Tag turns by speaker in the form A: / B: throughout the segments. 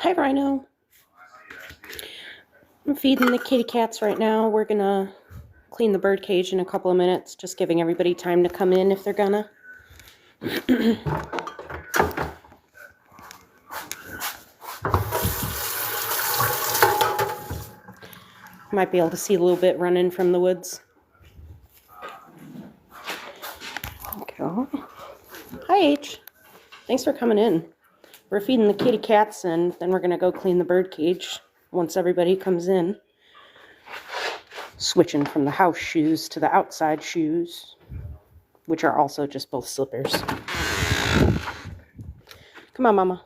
A: Hi, Rhino. I'm feeding the kitty cats right now. We're gonna clean the bird cage in a couple of minutes, just giving everybody time to come in if they're gonna. Might be able to see a little bit running from the woods. Okay. Hi, H. Thanks for coming in. We're feeding the kitty cats, and then we're gonna go clean the bird cage once everybody comes in. Switching from the house shoes to the outside shoes, which are also just both slippers. Come on, Mama.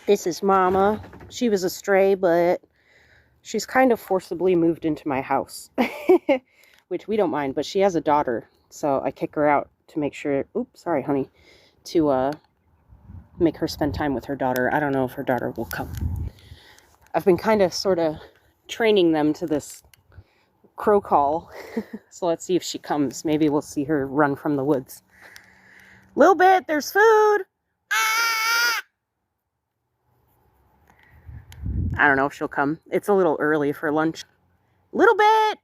A: This is Mama. She was a stray, but she's kind of forcibly moved into my house, which we don't mind, but she has a daughter, so I kick her out to make sure, oops, sorry, honey, to make her spend time with her daughter. I don't know if her daughter will come. I've been kind of sort of training them to this crow call, so let's see if she comes. Maybe we'll see her run from the woods. Little bit, there's food. I don't know if she'll come. It's a little early for lunch. Little bit.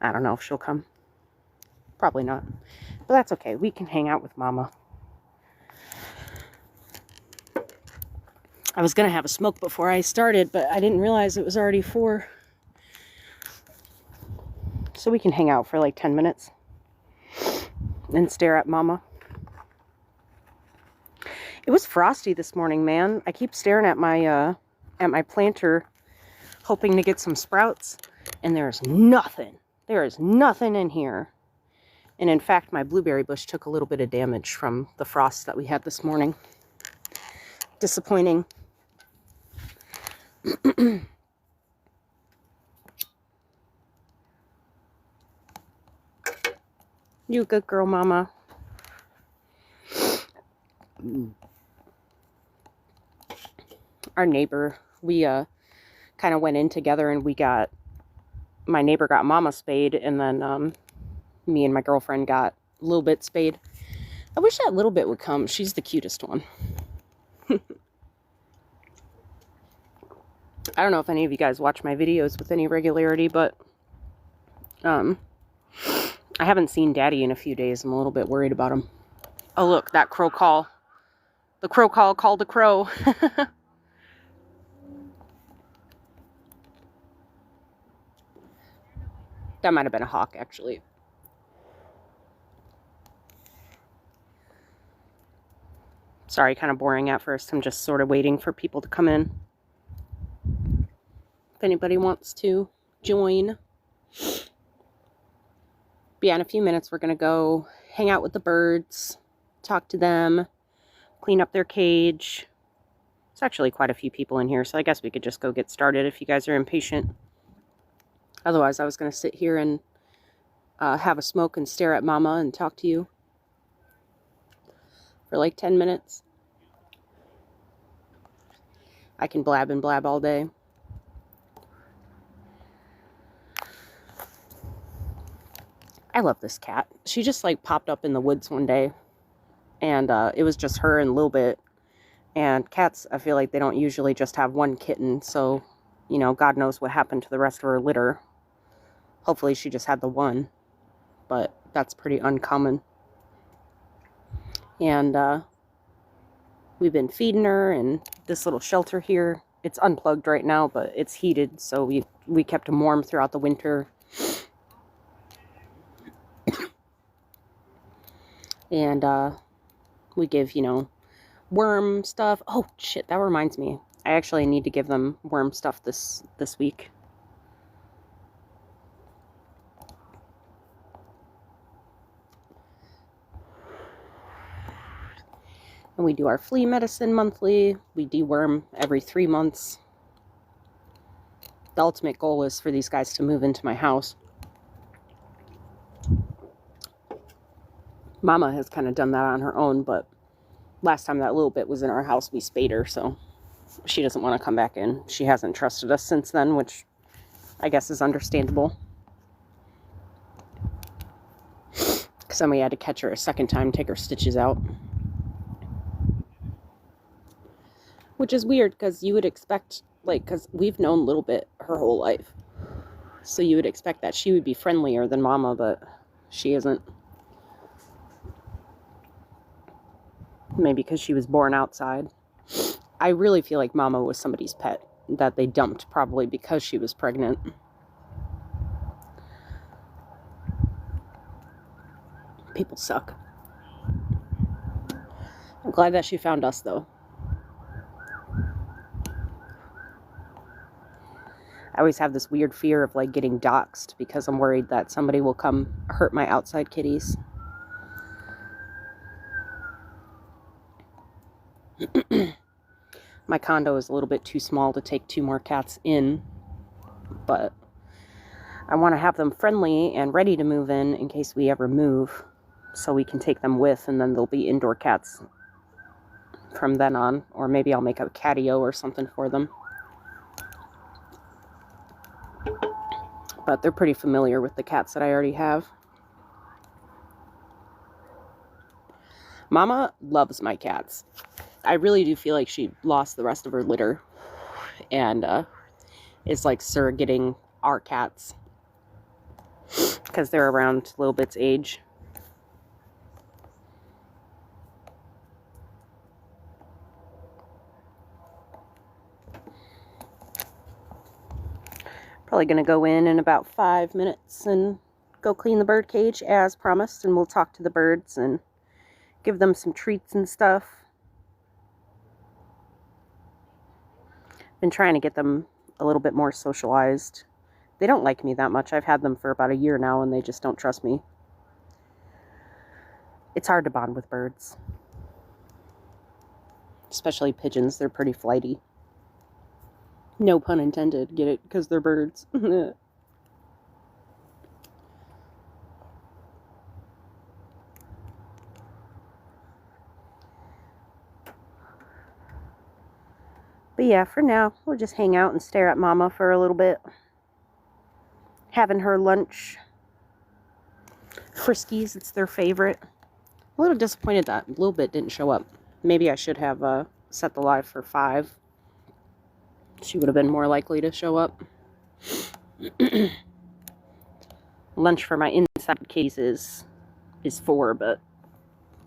A: I don't know if she'll come. Probably not. But that's okay. We can hang out with Mama. I was going to have a smoke before I started, but I didn't realize it was already 4. So we can hang out for like 10 minutes and stare at Mama. It was frosty this morning, man. I keep staring at my planter, hoping to get some sprouts, and there's nothing. There is nothing in here. And in fact, my blueberry bush took a little bit of damage from the frost that we had this morning. Disappointing. You a good girl, Mama. Our neighbor, we kind of went in together, and my neighbor got Mama spayed, and then me and my girlfriend got a little bit spayed. I wish that little bit would come. She's the cutest one. I don't know if any of you guys watch my videos with any regularity, but I haven't seen Daddy in a few days. I'm a little bit worried about him. Oh, look, that crow call. The crow call called a crow. That might have been a hawk, actually. Sorry, kind of boring at first. I'm just sort of waiting for people to come in. If anybody wants to join. But yeah, in a few minutes, we're going to go hang out with the birds, talk to them, clean up their cage. There's actually quite a few people in here, so I guess we could just go get started if you guys are impatient. Otherwise, I was going to sit here and have a smoke and stare at Mama and talk to you for like 10 minutes. I can blab and blab all day. I love this cat. She just like popped up in the woods one day, and it was just her and Lil Bit. And cats, I feel like they don't usually just have one kitten, so, you know, God knows what happened to the rest of her litter. Hopefully she just had the one, but that's pretty uncommon. And we've been feeding her in this little shelter here. It's unplugged right now, but it's heated, so we kept them warm throughout the winter. And we give, you know, worm stuff. Oh, shit, that reminds me. I actually need to give them worm stuff this week. And we do our flea medicine monthly. We deworm every 3 months. The ultimate goal is for these guys to move into my house. Mama has kind of done that on her own, but last time that little bit was in our house, we spayed her, so she doesn't want to come back in. She hasn't trusted us since then, which I guess is understandable. So we had to catch her a second time, take her stitches out. Which is weird, because you would expect, like, because we've known Little Bit her whole life. So you would expect that she would be friendlier than Mama, but she isn't. Maybe because she was born outside. I really feel like Mama was somebody's pet that they dumped, probably because she was pregnant. People suck. I'm glad that she found us, though. I always have this weird fear of, like, getting doxxed because I'm worried that somebody will come hurt my outside kitties. My condo is a little bit too small to take 2 more cats in, but I want to have them friendly and ready to move in case we ever move, so we can take them with, and then they'll be indoor cats from then on. Or maybe I'll make a catio or something for them. But they're pretty familiar with the cats that I already have. Mama loves my cats. I really do feel like she lost the rest of her litter and is like surrogating our cats because they're around Little Bit's age. Probably going to go in about 5 minutes and go clean the bird cage as promised, and we'll talk to the birds and give them some treats and stuff. Been trying to get them a little bit more socialized. They don't like me that much. I've had them for about a year now and they just don't trust me. It's hard to bond with birds. Especially pigeons. They're pretty flighty. No pun intended. Get it? Because they're birds. But yeah, for now, we'll just hang out and stare at Mama for a little bit. Having her lunch. Friskies, it's their favorite. I'm a little disappointed that Little Bit didn't show up. Maybe I should have set the live for 5. She would have been more likely to show up. Lunch for my inside cases is 4, but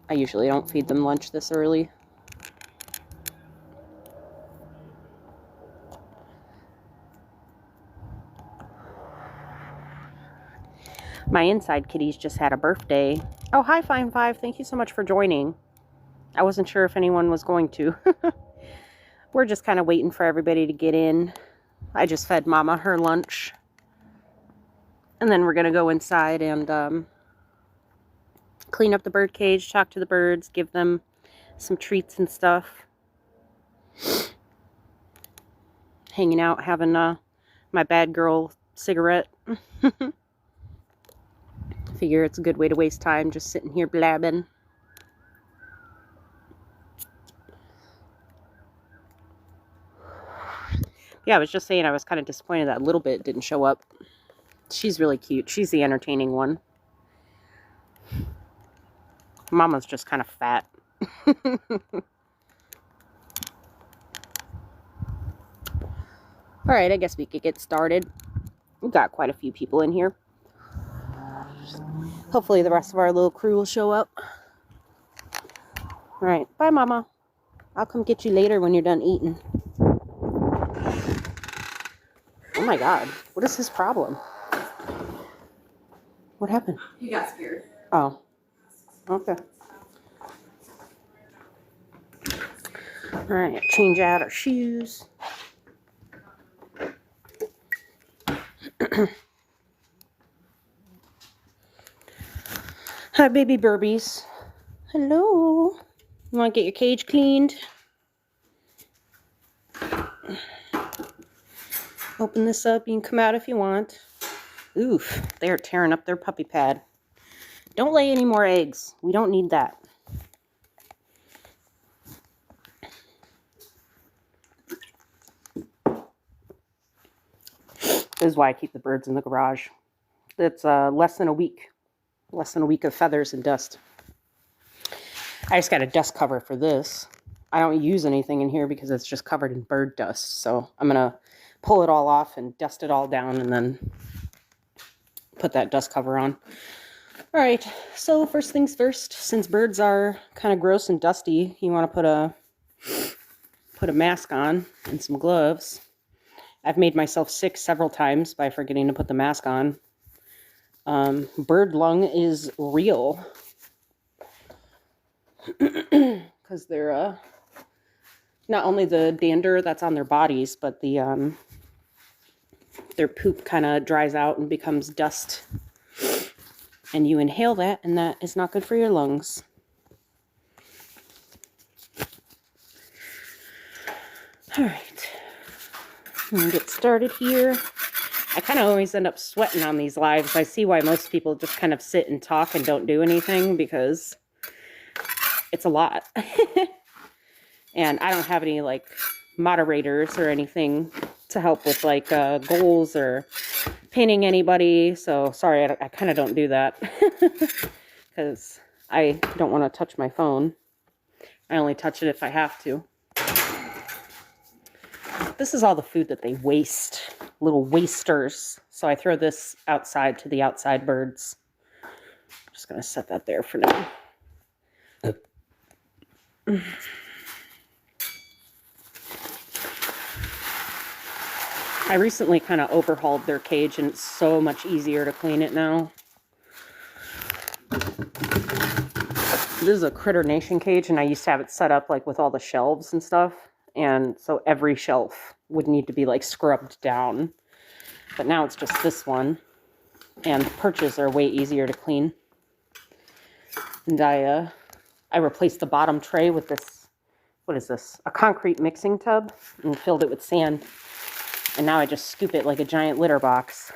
A: I usually don't feed them lunch this early. My inside kitties just had a birthday. Oh, hi, Fine Five. Thank you so much for joining. I wasn't sure if anyone was going to. We're just kind of waiting for everybody to get in. I just fed Mama her lunch. And then we're going to go inside and clean up the bird cage, talk to the birds, give them some treats and stuff. Hanging out, having my bad girl cigarette. Figure it's a good way to waste time just sitting here blabbing. Yeah, I was just saying I was kind of disappointed that Little Bit didn't show up. She's really cute. She's the entertaining one. Mama's just kind of fat. Alright, I guess we could get started. We've got quite a few people in here. Hopefully the rest of our little crew will show up. Alright, bye Mama. I'll come get you later when you're done eating. Oh my god, what is his problem? What happened?
B: He got scared.
A: Oh, okay. Alright, change out our shoes. Hi, baby Burbies. Hello. You want to get your cage cleaned? Open this up. You can come out if you want. Oof, they're tearing up their puppy pad. Don't lay any more eggs. We don't need that. This is why I keep the birds in the garage. It's less than a week less than a week of feathers and dust. I just got a dust cover for this. I don't use anything in here because it's just covered in bird dust. So I'm going to pull it all off and dust it all down and then put that dust cover on. All right, so first things first, since birds are kind of gross and dusty, you want to put a mask on and some gloves. I've made myself sick several times by forgetting to put the mask on. Bird lung is real because they're not only the dander that's on their bodies, but the their poop kind of dries out and becomes dust, and you inhale that, and that is not good for your lungs. All right, I'm gonna get started here. I kind of always end up sweating on these lives. I see why most people just kind of sit and talk and don't do anything, because it's a lot. And I don't have any like moderators or anything to help with like goals or painting anybody. So sorry, I kind of don't do that because I don't want to touch my phone. I only touch it if I have to. This is all the food that they waste, little wasters. So I throw this outside to the outside birds. I'm just going to set that there for now. I recently kind of overhauled their cage, and it's so much easier to clean it now. This is a Critter Nation cage, and I used to have it set up like with all the shelves and stuff. And so every shelf would need to be like scrubbed down. But now it's just this one. And the perches are way easier to clean. And I replaced the bottom tray with this, what is this? A concrete mixing tub, and filled it with sand. And now I just scoop it like a giant litter box.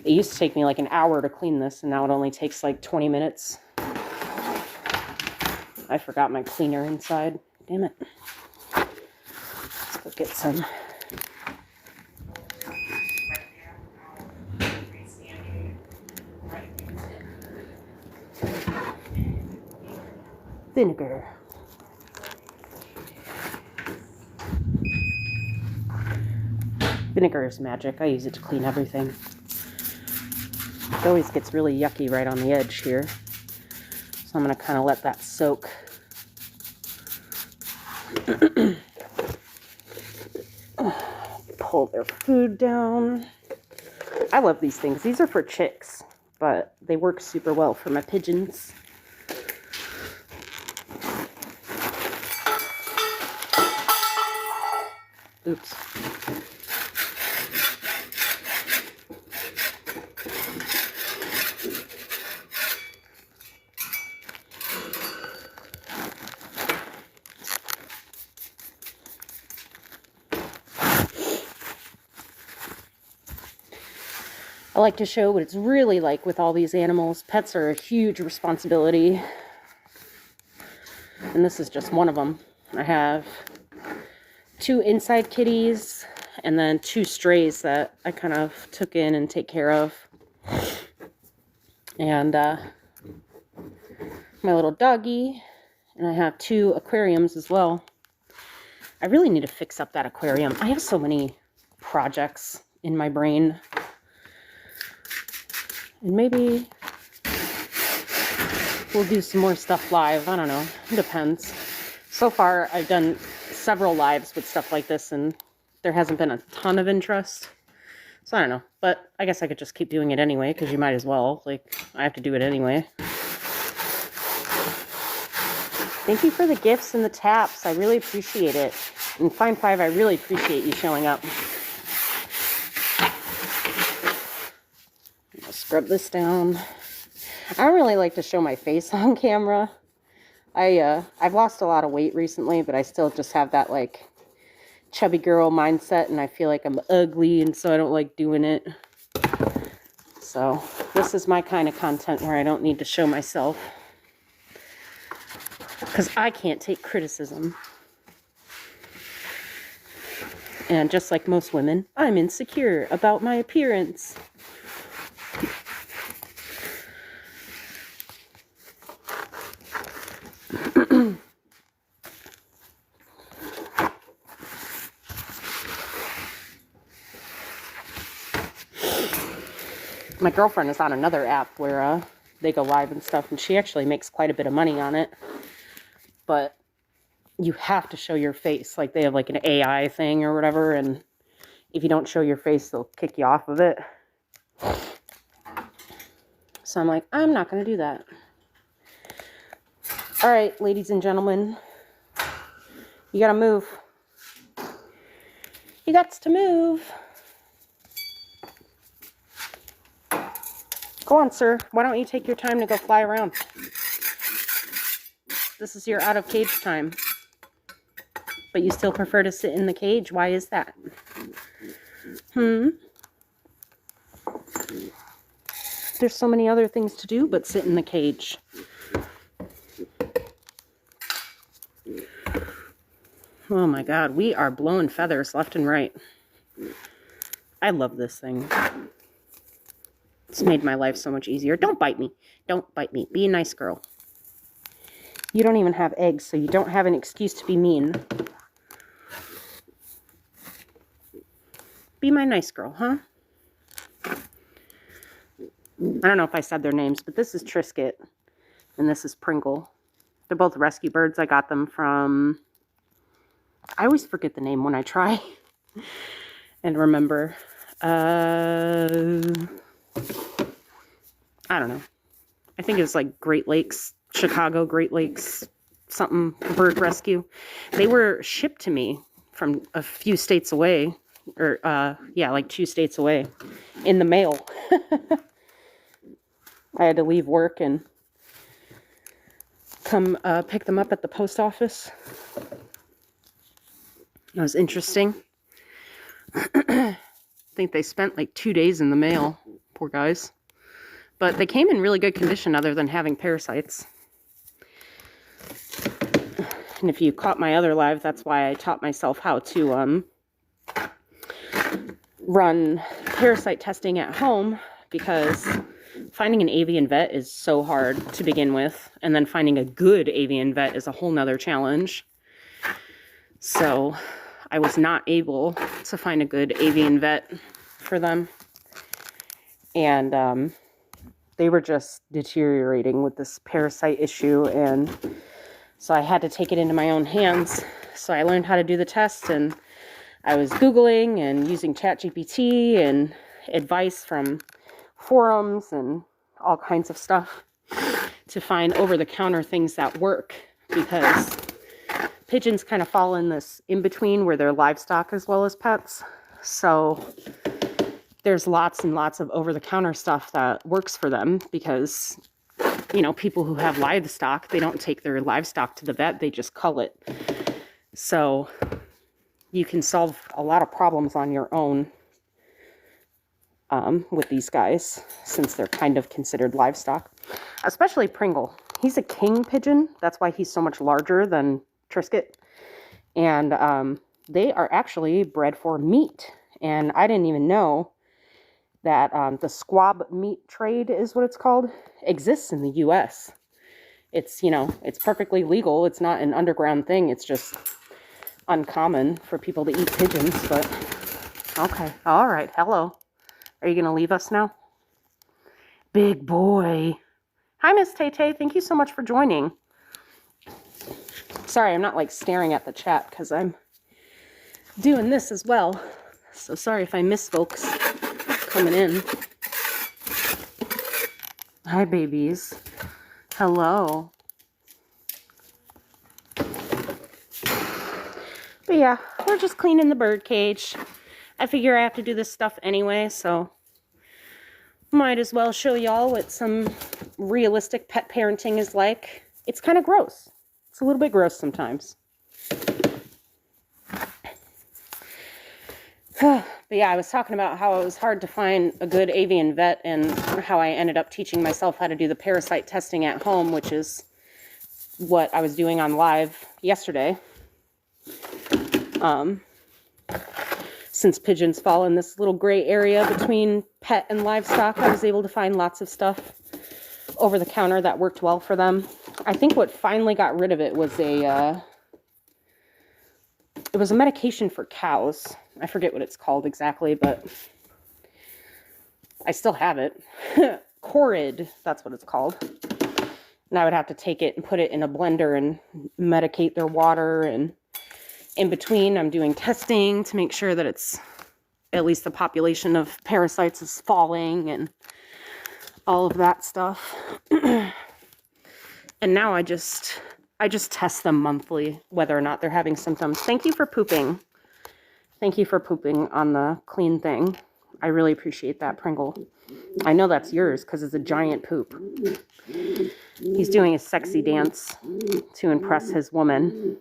A: It used to take me like an hour to clean this, and now it only takes like 20 minutes. I forgot my cleaner inside. Damn it. Let's go get some. Vinegar. Vinegar is magic. I use it to clean everything. It always gets really yucky right on the edge here. So I'm going to kind of let that soak. Pull their food down. I love these things. These are for chicks, but they work super well for my pigeons. Oops. I like to show what it's really like with all these animals. Pets are a huge responsibility. And this is just one of them. I have 2 inside kitties and then 2 strays that I kind of took in and take care of. And my little doggy. And I have 2 aquariums as well. I really need to fix up that aquarium. I have so many projects in my brain. And maybe we'll do some more stuff live. I don't know. It depends. So far, I've done several lives with stuff like this, and there hasn't been a ton of interest. So I don't know. But I guess I could just keep doing it anyway, because you might as well. Like, I have to do it anyway. Thank you for the gifts and the taps. I really appreciate it. And Fine 5, I really appreciate you showing up. I'll scrub this down. I don't really like to show my face on camera. I've lost a lot of weight recently, but I still just have that like chubby girl mindset, and I feel like I'm ugly, and so I don't like doing it. So this is my kind of content where I don't need to show myself, because I can't take criticism. And just like most women, I'm insecure about my appearance. My girlfriend is on another app where they go live and stuff, and she actually makes quite a bit of money on it. But you have to show your face. Like, they have like an AI thing or whatever, and if you don't show your face, they'll kick you off of it. So I'm like, I'm not going to do that. All right, ladies and gentlemen, you got to move. You got to move. Go on, sir. Why don't you take your time to go fly around? This is your out of cage time. But you still prefer to sit in the cage? Why is that? There's so many other things to do but sit in the cage. Oh my God, we are blowing feathers left and right. I love this thing. It's made my life so much easier. Don't bite me. Don't bite me. Be a nice girl. You don't even have eggs, so you don't have an excuse to be mean. Be my nice girl, huh? I don't know if I said their names, but this is Trisket, and this is Pringle. They're both rescue birds. I got them from... I always forget the name when I try and remember. I don't know. I think it was like Great Lakes, Chicago, Great Lakes, something, bird rescue. They were shipped to me from a few states away, or yeah, like 2 states away, in the mail. I had to leave work and come pick them up at the post office. That was interesting. I think they spent like 2 days in the mail, poor guys. But they came in really good condition other than having parasites. And if you caught my other live, that's why I taught myself how to run parasite testing at home, because finding an avian vet is so hard to begin with, and then finding a good avian vet is a whole nother challenge. So I was not able to find a good avian vet for them, and they were just deteriorating with this parasite issue, and so I had to take it into my own hands. So I learned how to do the test, and I was Googling and using ChatGPT and advice from forums and all kinds of stuff to find over-the-counter things that work, because pigeons kind of fall in this in-between where they're livestock as well as pets. So there's lots and lots of over-the-counter stuff that works for them, because, you know, people who have livestock, they don't take their livestock to the vet, they just cull it. So you can solve a lot of problems on your own with these guys, since they're kind of considered livestock. Especially Pringle. He's a king pigeon. That's why he's so much larger than Trisket. And they are actually bred for meat. And I didn't even know that the squab meat trade is what it's called, exists in the U.S. It's, you know, it's perfectly legal. It's not an underground thing. It's just uncommon for people to eat pigeons, but okay. All right. Hello. Are you going to leave us now? Big boy. Hi, Miss Tay-Tay. Thank you so much for joining. Sorry, I'm not like staring at the chat because I'm doing this as well. So sorry if I miss folks coming in. Hi, babies. Hello. But yeah, we're just cleaning the bird cage. I figure I have to do this stuff anyway, so might as well show y'all what some realistic pet parenting is like. It's kind of gross. It's a little bit gross sometimes. But yeah, I was talking about how it was hard to find a good avian vet, and how I ended up teaching myself how to do the parasite testing at home, which is what I was doing on live yesterday. Since pigeons fall in this little gray area between pet and livestock, I was able to find lots of stuff over the counter that worked well for them. I think what finally got rid of it was it was a medication for cows. I forget what it's called exactly, but I still have it. Corid, that's what it's called. And I would have to take it and put it in a blender and medicate their water. And in between, I'm doing testing to make sure that it's at least the population of parasites is falling and all of that stuff. And now I just test them monthly, whether or not they're having symptoms. Thank you for pooping. Thank you for pooping on the clean thing. I really appreciate that, Pringle. I know that's yours because it's a giant poop. He's doing a sexy dance to impress his woman.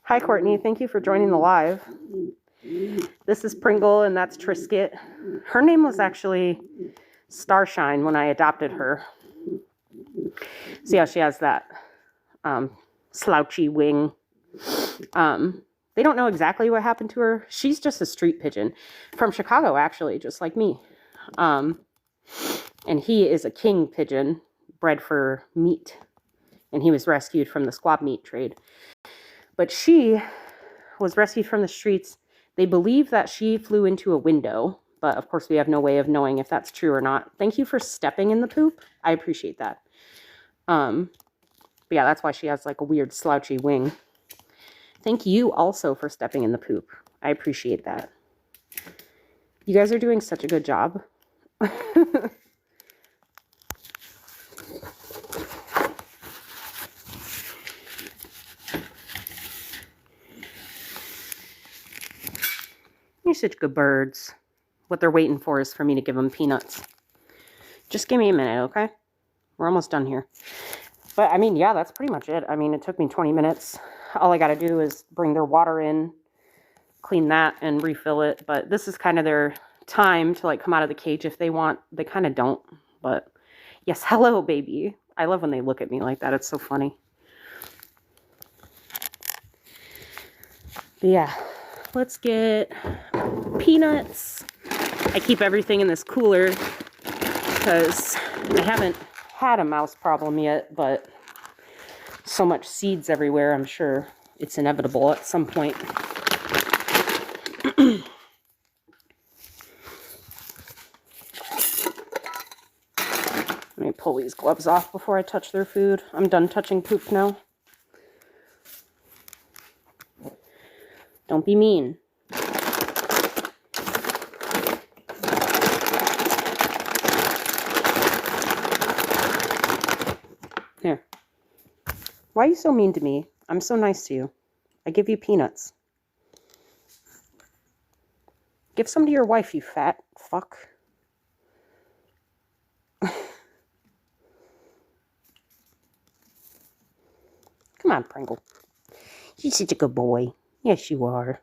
A: Hi, Courtney. Thank you for joining the live. This is Pringle, and that's Trisket. Her name was actually Starshine when I adopted her. See how she has that slouchy wing. They don't know exactly what happened to her. She's just a street pigeon from Chicago, actually, just like me. And he is a king pigeon bred for meat. And he was rescued from the squab meat trade. But she was rescued from the streets. They believe that she flew into a window. But, of course, we have no way of knowing if that's true or not. Thank you for stepping in the poop. I appreciate that. But yeah, that's why she has, like, a weird slouchy wing. Thank you also for stepping in the poop. I appreciate that. You guys are doing such a good job. You're such good birds. What they're waiting for is for me to give them peanuts. Just give me a minute, okay? We're almost done here. But, I mean, yeah, that's pretty much it. I mean, it took me 20 minutes. All I got to do is bring their water in, clean that, and refill it. But this is kind of their time to, like, come out of the cage if they want. They kind of don't. But, yes, hello, baby. I love when they look at me like that. It's so funny. But, yeah. Let's get peanuts. I keep everything in this cooler because I haven't had a mouse problem yet, but so much seeds everywhere, I'm sure it's inevitable at some point. Let me pull these gloves off before I touch their food. I'm done touching poop now. Don't be mean. Here. Why are you so mean to me? I'm so nice to you. I give you peanuts. Give some to your wife, you fat fuck. Come on, Pringle. You're such a good boy. Yes, you are.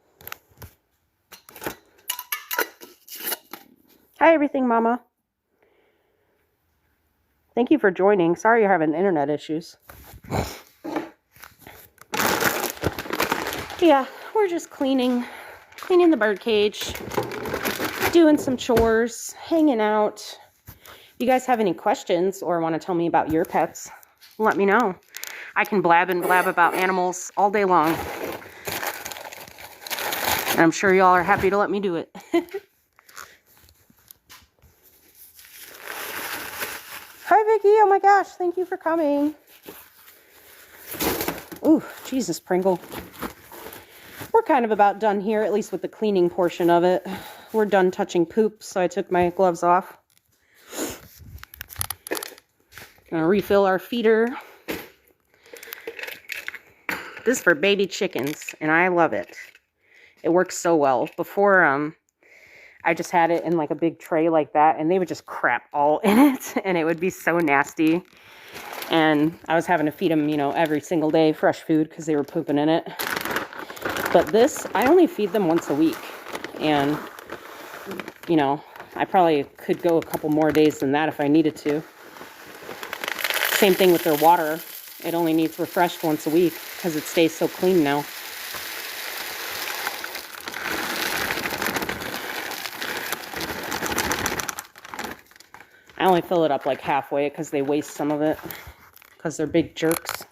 A: Hi, everything, Mama. Thank you for joining. Sorry you're having internet issues. Yeah, we're just cleaning the bird cage, doing some chores, hanging out. If you guys have any questions or want to tell me about your pets, let me know. I can blab and blab about animals all day long. And I'm sure y'all are happy to let me do it. Hi, Vicky. Oh my gosh. Thank you for coming. Ooh, Jesus, Pringle. We're kind of about done here, at least with the cleaning portion of it. We're done touching poop, so I took my gloves off. Gonna refill our feeder. This is for baby chickens, and I love it. It works so well. Before, I just had it in like a big tray like that, and they would just crap all in it, and it would be so nasty. And I was having to feed them, you know, every single day, fresh food, because they were pooping in it. But this, I only feed them once a week. And, you know, I probably could go a couple more days than that if I needed to. Same thing with their water. It only needs refreshed once a week, because it stays so clean now. I only fill it up like halfway because they waste some of it because they're big jerks.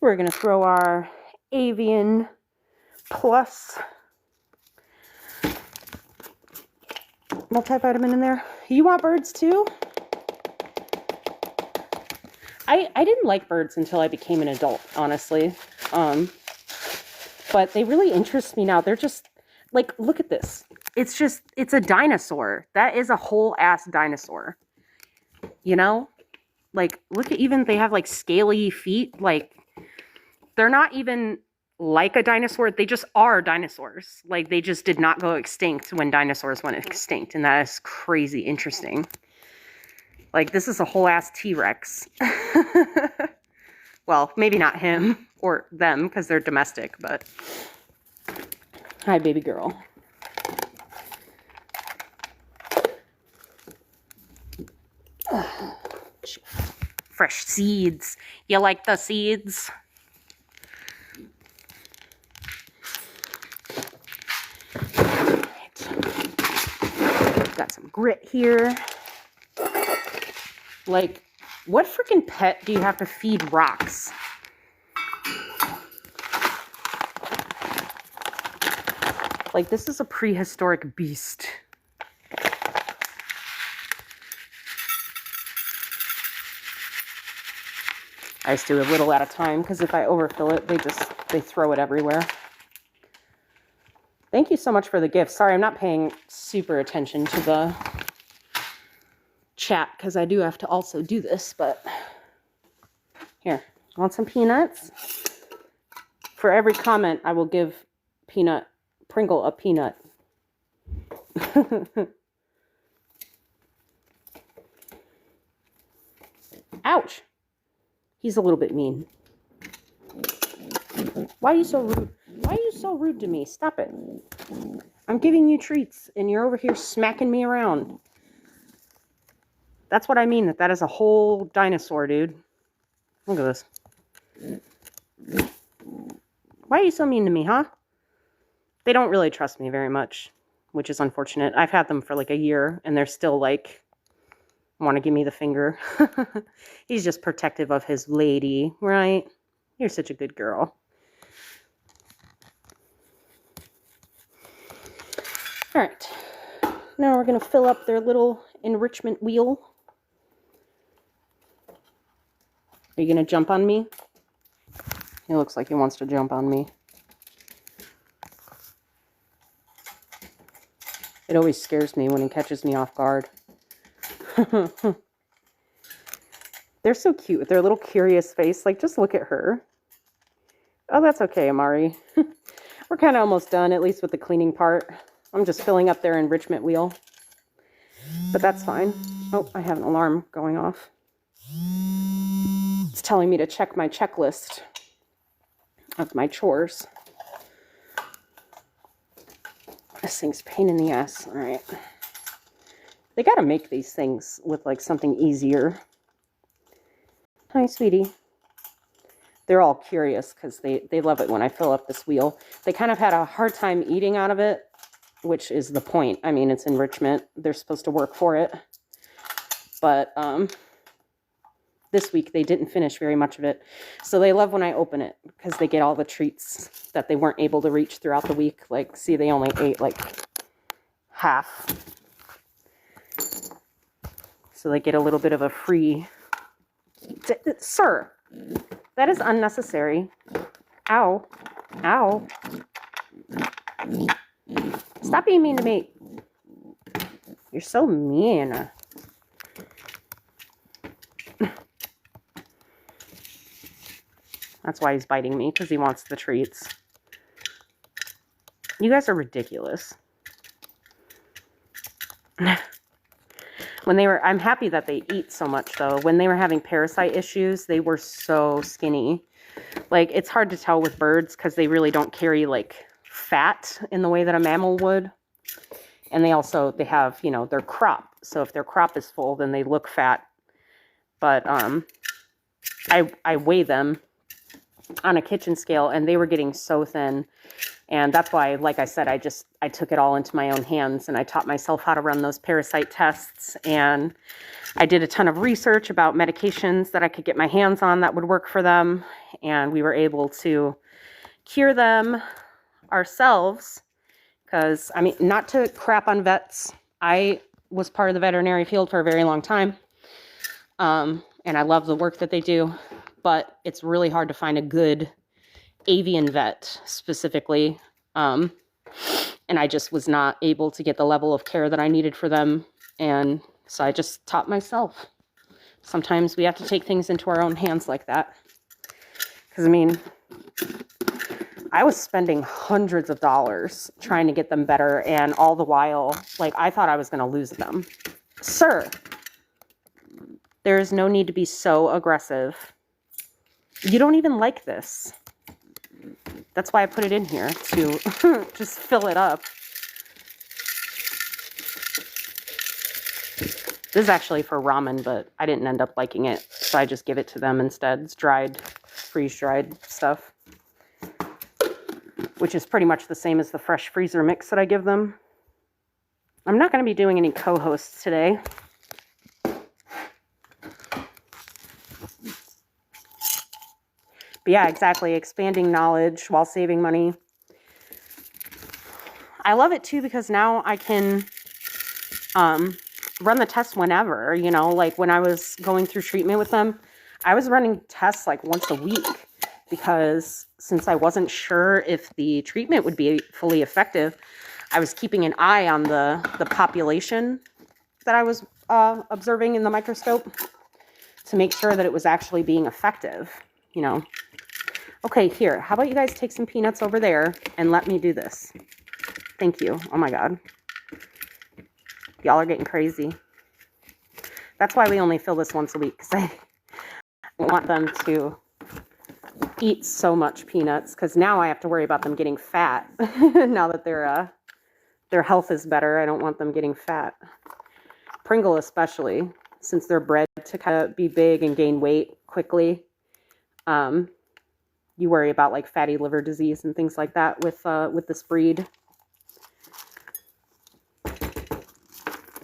A: We're going to throw our Avian Plus multivitamin in there. You want birds too? I didn't like birds until I became an adult, honestly. But they really interest me now. They're just, like, look at this. It's a dinosaur. That is a whole ass dinosaur. You know? Like, look at even, they have like scaly feet. Like, they're not even like a dinosaur. They just are dinosaurs. Like, they just did not go extinct when dinosaurs went extinct. And that is crazy interesting. Like, this is a whole ass T-Rex. Well, maybe not him or them because they're domestic, but hi, baby girl. Fresh seeds. You like the seeds? Right. Got some grit here. Like, what freaking pet do you have to feed rocks? Like, this is a prehistoric beast. I just do a little at a time, because if I overfill it, they throw it everywhere. Thank you so much for the gift. Sorry, I'm not paying super attention to the chat, because I do have to also do this, but here, want some peanuts? For every comment, I will give Pringle a peanut. Ouch. He's a little bit mean. Why are you so rude? Why are you so rude to me? Stop it. I'm giving you treats, and you're over here smacking me around. That's what I mean. That is a whole dinosaur, dude. Look at this. Why are you so mean to me, huh? They don't really trust me very much, which is unfortunate. I've had them for like a year, and they're still like, want to give me the finger. He's just protective of his lady, right? You're such a good girl. All right. Now we're going to fill up their little enrichment wheel. Are you going to jump on me? He looks like he wants to jump on me. It always scares me when he catches me off guard. They're so cute with their little curious face. Like, just look at her. Oh, that's okay, Amari. We're kind of almost done, at least with the cleaning part. I'm just filling up their enrichment wheel. But that's fine. Oh, I have an alarm going off. It's telling me to check my checklist of my chores. This thing's a pain in the ass. All right. They got to make these things with like something easier. Hi, sweetie. They're all curious because they love it when I fill up this wheel. They kind of had a hard time eating out of it, which is the point. I mean, it's enrichment. They're supposed to work for it. But this week they didn't finish very much of it. So they love when I open it because they get all the treats that they weren't able to reach throughout the week. Like, see, they only ate like half. So they get a little bit of a free... Sir, that is unnecessary. Ow. Ow. Stop being mean to me. You're so mean. That's why he's biting me, because he wants the treats. You guys are ridiculous. I'm happy that they eat so much, though. When they were having parasite issues, they were so skinny. Like, it's hard to tell with birds because they really don't carry, like, fat in the way that a mammal would. And they have, you know, their crop. So if their crop is full, then they look fat. But I weigh them on a kitchen scale, and they were getting so thin. And that's why, like I said, I took it all into my own hands, and I taught myself how to run those parasite tests. And I did a ton of research about medications that I could get my hands on that would work for them. And we were able to cure them ourselves. Because, I mean, not to crap on vets. I was part of the veterinary field for a very long time. And I love the work that they do. But it's really hard to find a good avian vet specifically. And I just was not able to get the level of care that I needed for them. And so I just taught myself. Sometimes we have to take things into our own hands like that. Because, I mean, I was spending hundreds of dollars trying to get them better. And all the while, like, I thought I was going to lose them. Sir, there is no need to be so aggressive. You don't even like this. That's why I put it in here, to just fill it up. This is actually for ramen, but I didn't end up liking it, so I just give it to them instead. It's dried, freeze-dried stuff, which is pretty much the same as the fresh freezer mix that I give them. I'm not going to be doing any co-hosts today. But yeah, exactly. Expanding knowledge while saving money. I love it too because now I can run the test whenever, you know, like when I was going through treatment with them, I was running tests like once a week because since I wasn't sure if the treatment would be fully effective, I was keeping an eye on the population that I was observing in the microscope to make sure that it was actually being effective, you know. Okay, here, how about you guys take some peanuts over there and let me do this? Thank you. Oh my God. Y'all are getting crazy. That's why we only fill this once a week, because I want them to eat so much peanuts, because now I have to worry about them getting fat. Now that their health is better, I don't want them getting fat. Pringle especially, since they're bred to kind of be big and gain weight quickly. You worry about like fatty liver disease and things like that with this breed.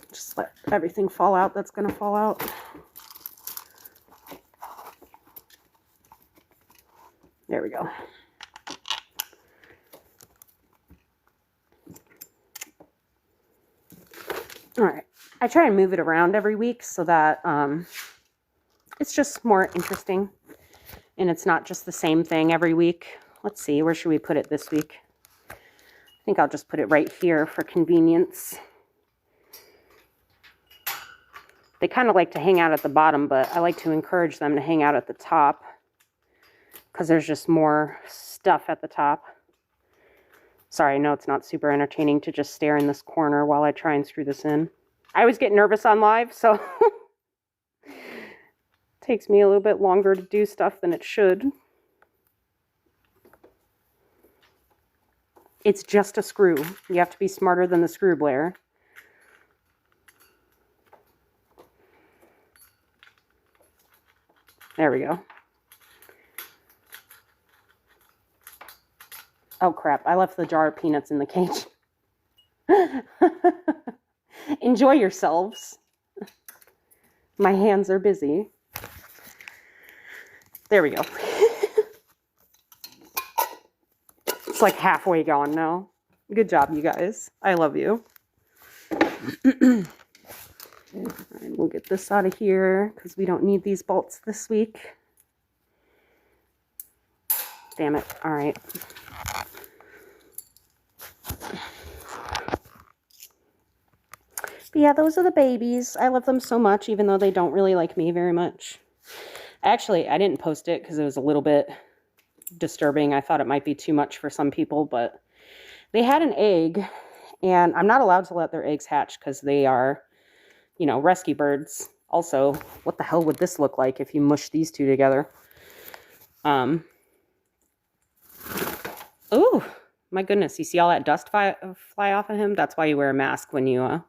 A: Just let everything fall out that's going to fall out. There we go. All right. I try and move it around every week so that it's just more interesting. And it's not just the same thing every week. Let's see, where should we put it this week? I think I'll just put it right here for convenience. They kind of like to hang out at the bottom, but I like to encourage them to hang out at the top because there's just more stuff at the top. Sorry, I know it's not super entertaining to just stare in this corner while I try and screw this in. I always get nervous on live, so takes me a little bit longer to do stuff than it should. It's just a screw. You have to be smarter than the screw, Blair. There we go. Oh crap, I left the jar of peanuts in the cage. Enjoy yourselves. My hands are busy. There we go. It's like halfway gone now. Good job, you guys. I love you. And we'll get this out of here because we don't need these bolts this week. Damn it. All right. But yeah, those are the babies. I love them so much, even though they don't really like me very much. Actually, I didn't post it because it was a little bit disturbing. I thought it might be too much for some people, but they had an egg, and I'm not allowed to let their eggs hatch because they are, you know, rescue birds. Also, what the hell would this look like if you mush these two together? Oh, my goodness. You see all that dust fly off of him? That's why you wear a mask when you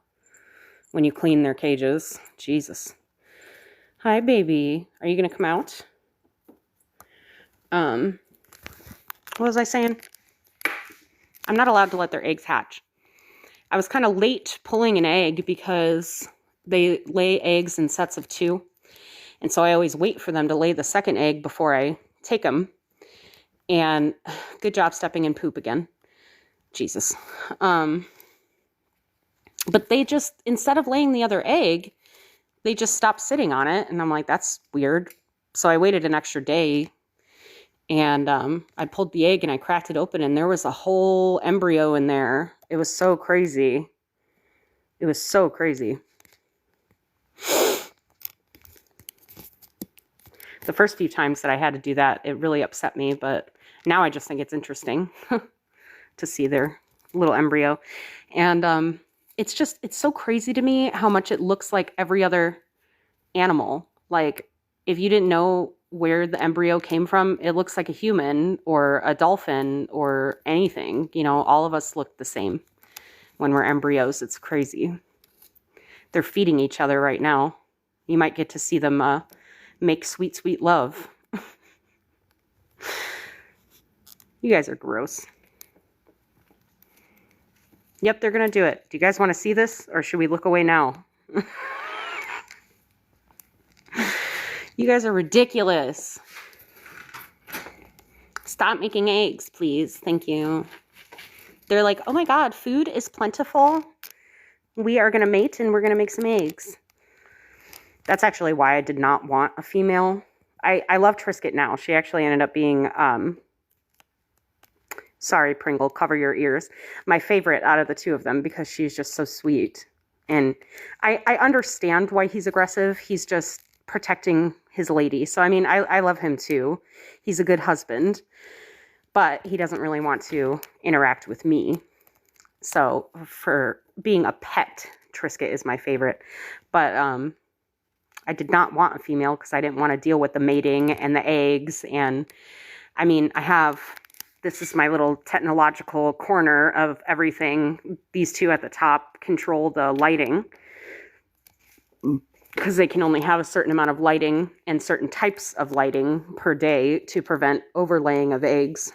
A: clean their cages. Jesus. Hi, baby. Are you going to come out? What was I saying? I'm not allowed to let their eggs hatch. I was kind of late pulling an egg because they lay eggs in sets of 2. And so I always wait for them to lay the second egg before I take them. And good job stepping in poop again. Jesus. But they just, instead of laying the other egg, they just stopped sitting on it. And I'm like, that's weird. So I waited an extra day. And I pulled the egg and I cracked it open. And there was a whole embryo in there. It was so crazy. It was so crazy. The first few times that I had to do that, it really upset me, but now I just think it's interesting to see their little embryo. And it's so crazy to me how much it looks like every other animal. Like, if you didn't know where the embryo came from, it looks like a human or a dolphin or anything. You know, all of us look the same when we're embryos. It's crazy. They're feeding each other right now. You might get to see them make sweet, sweet love. You guys are gross. Yep, they're going to do it. Do you guys want to see this, or should we look away now? You guys are ridiculous. Stop making eggs, please. Thank you. They're like, oh my God, food is plentiful. We are going to mate and we're going to make some eggs. That's actually why I did not want a female. I love Trisket now. She actually ended up being, sorry, Pringle, cover your ears, my favorite out of the 2 of them because she's just so sweet. And I understand why he's aggressive. He's just protecting his lady. So, I mean, I love him too. He's a good husband, but he doesn't really want to interact with me. So, for being a pet, Trisket is my favorite. But, I did not want a female because I didn't want to deal with the mating and the eggs. And I mean, this is my little technological corner of everything. These 2 at the top control the lighting because they can only have a certain amount of lighting and certain types of lighting per day to prevent overlaying of eggs.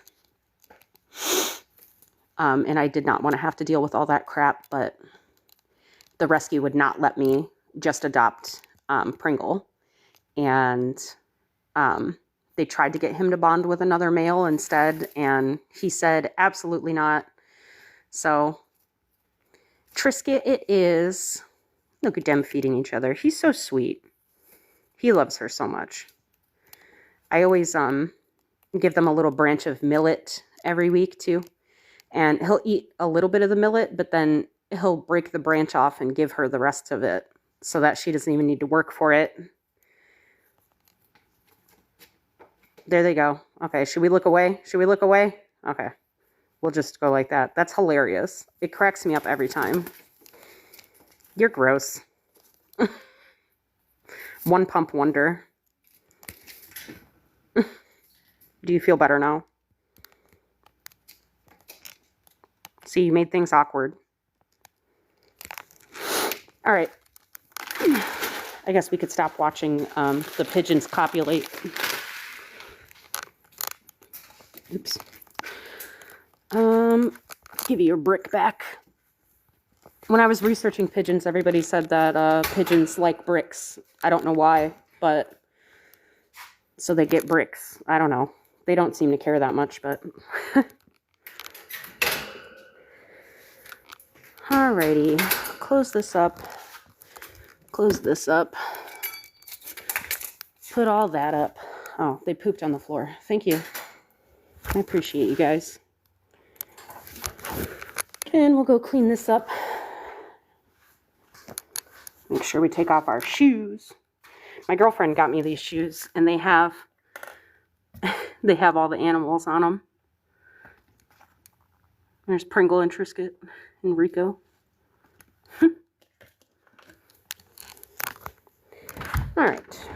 A: And I did not want to have to deal with all that crap, but the rescue would not let me just adopt Pringle, and they tried to get him to bond with another male instead, and he said absolutely not. So Trisket it is. Look at them feeding each other. He's so sweet. He loves her so much. I always give them a little branch of millet every week too, and he'll eat a little bit of the millet, but then he'll break the branch off and give her the rest of it, so that she doesn't even need to work for it. There they go. Okay, should we look away? Should we look away? Okay. We'll just go like that. That's hilarious. It cracks me up every time. You're gross. One pump wonder. Do you feel better now? See, you made things awkward. All right. I guess we could stop watching the pigeons copulate. Oops. Give you your brick back. When I was researching pigeons, everybody said that pigeons like bricks. I don't know why, but so they get bricks. I don't know. They don't seem to care that much, but alrighty. Close this up. Close this up. Put all that up. Oh, they pooped on the floor. Thank you. I appreciate you guys. And we'll go clean this up. Make sure we take off our shoes. My girlfriend got me these shoes, and they have all the animals on them. There's Pringle and Trisket and Rico. All right.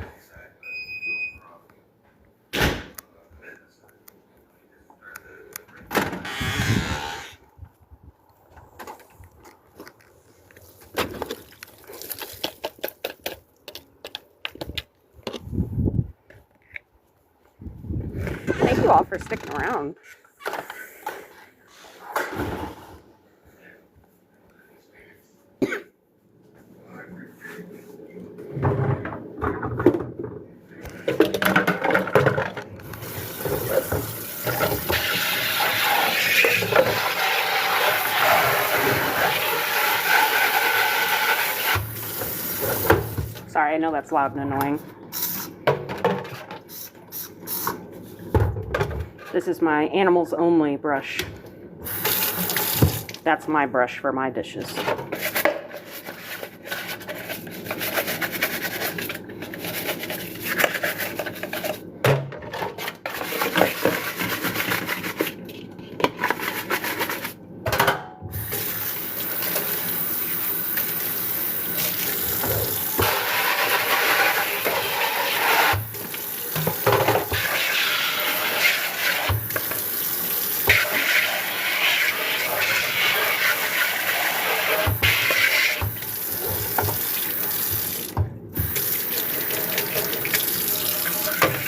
A: Thank you all for sticking around. Sorry, I know that's loud and annoying. This is my animals only brush. That's my brush for my dishes.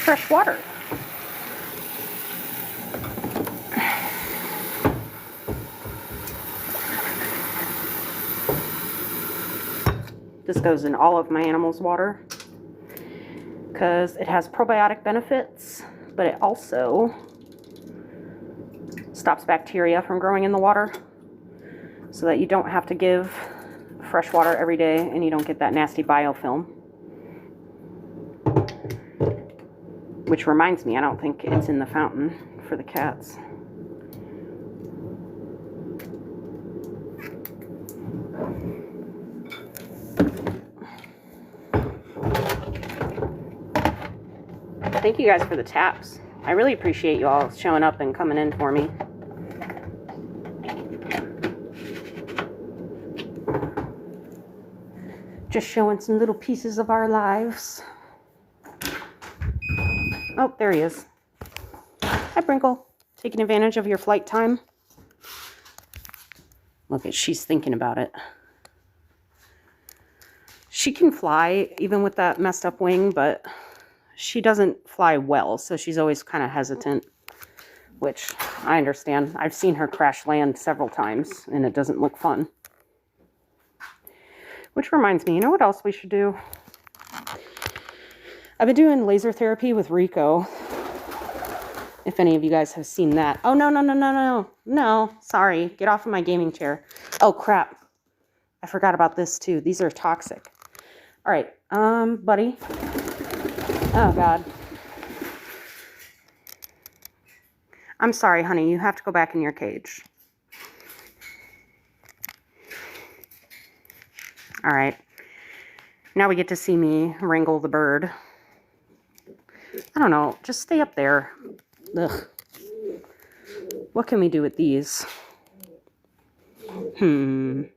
A: Fresh water. This goes in all of my animals' water because it has probiotic benefits, but it also stops bacteria from growing in the water so that you don't have to give fresh water every day and you don't get that nasty biofilm. Which reminds me, I don't think it's in the fountain for the cats. Thank you guys for the taps. I really appreciate you all showing up and coming in for me. Just showing some little pieces of our lives. Oh, there he is. Hi, Brinkle. Taking advantage of your flight time. Look, she's thinking about it. She can fly, even with that messed up wing, but she doesn't fly well, so she's always kind of hesitant, which I understand. I've seen her crash land several times, and it doesn't look fun. Which reminds me, you know what else we should do? I've been doing laser therapy with Rico. If any of you guys have seen that. Oh, no, no, no, no, no. No, sorry. Get off of my gaming chair. Oh, crap. I forgot about this, too. These are toxic. All right, buddy. Oh, God. I'm sorry, honey. You have to go back in your cage. All right. Now we get to see me wrangle the bird. I don't know. Just stay up there. Ugh. What can we do with these? We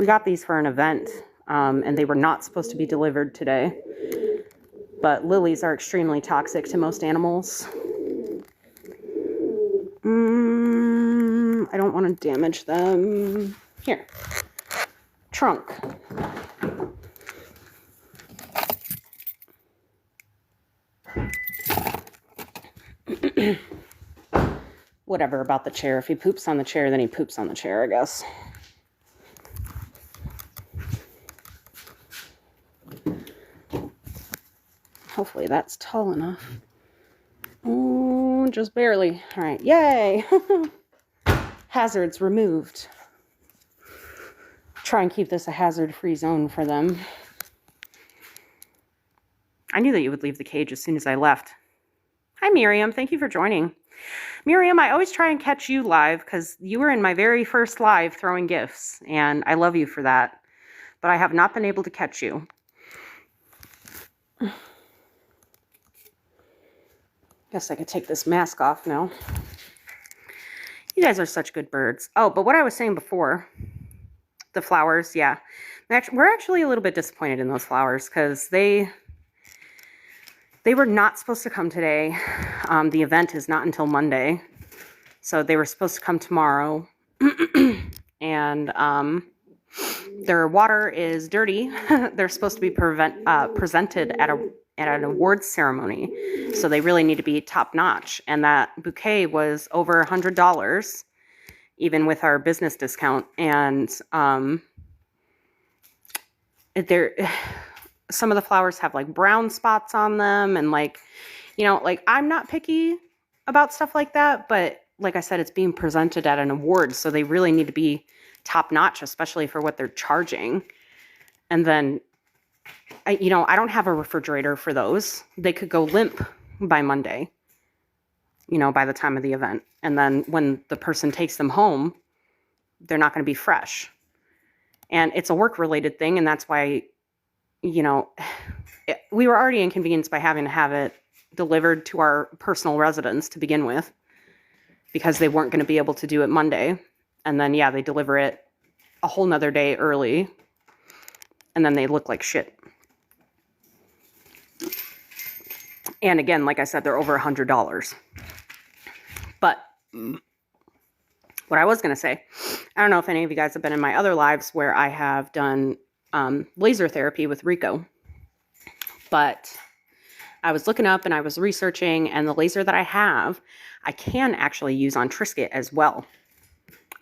A: got these for an event, and they were not supposed to be delivered today. But lilies are extremely toxic to most animals. I don't want to damage them. Here. Trunk. Whatever about the chair. If he poops on the chair, then he poops on the chair, I guess. Hopefully that's tall enough. Oh, just barely. All right, yay! Hazards removed. Try and keep this a hazard-free zone for them. I knew that you would leave the cage as soon as I left. Hi, Miriam. Thank you for joining. Miriam, I always try and catch you live because you were in my very first live throwing gifts, and I love you for that. But I have not been able to catch you. Guess I could take this mask off now. You guys are such good birds. Oh, but what I was saying before, the flowers, yeah. We're actually a little bit disappointed in those flowers because they were not supposed to come today. The event is not until Monday. So they were supposed to come tomorrow. And their water is dirty. They're supposed to be presented at an awards ceremony. So they really need to be top notch. And that bouquet was over $100. even with our business discount. And some of the flowers have like brown spots on them, and like, you know, like I'm not picky about stuff like that, but like I said, it's being presented at an award, so they really need to be top notch, especially for what they're charging. And then, I don't have a refrigerator for those. They could go limp by Monday, you know, by the time of the event. And then when the person takes them home, they're not going to be fresh. And it's a work-related thing, and that's why, you know, we were already inconvenienced by having to have it delivered to our personal residence to begin with, because they weren't going to be able to do it Monday. And then, yeah, they deliver it a whole nother day early, and then they look like shit. And again, like I said, they're over $100. But what I was going to say, I don't know if any of you guys have been in my other lives where I have done laser therapy with Rico. But I was looking up and I was researching, and the laser that I have, I can actually use on Trisket as well.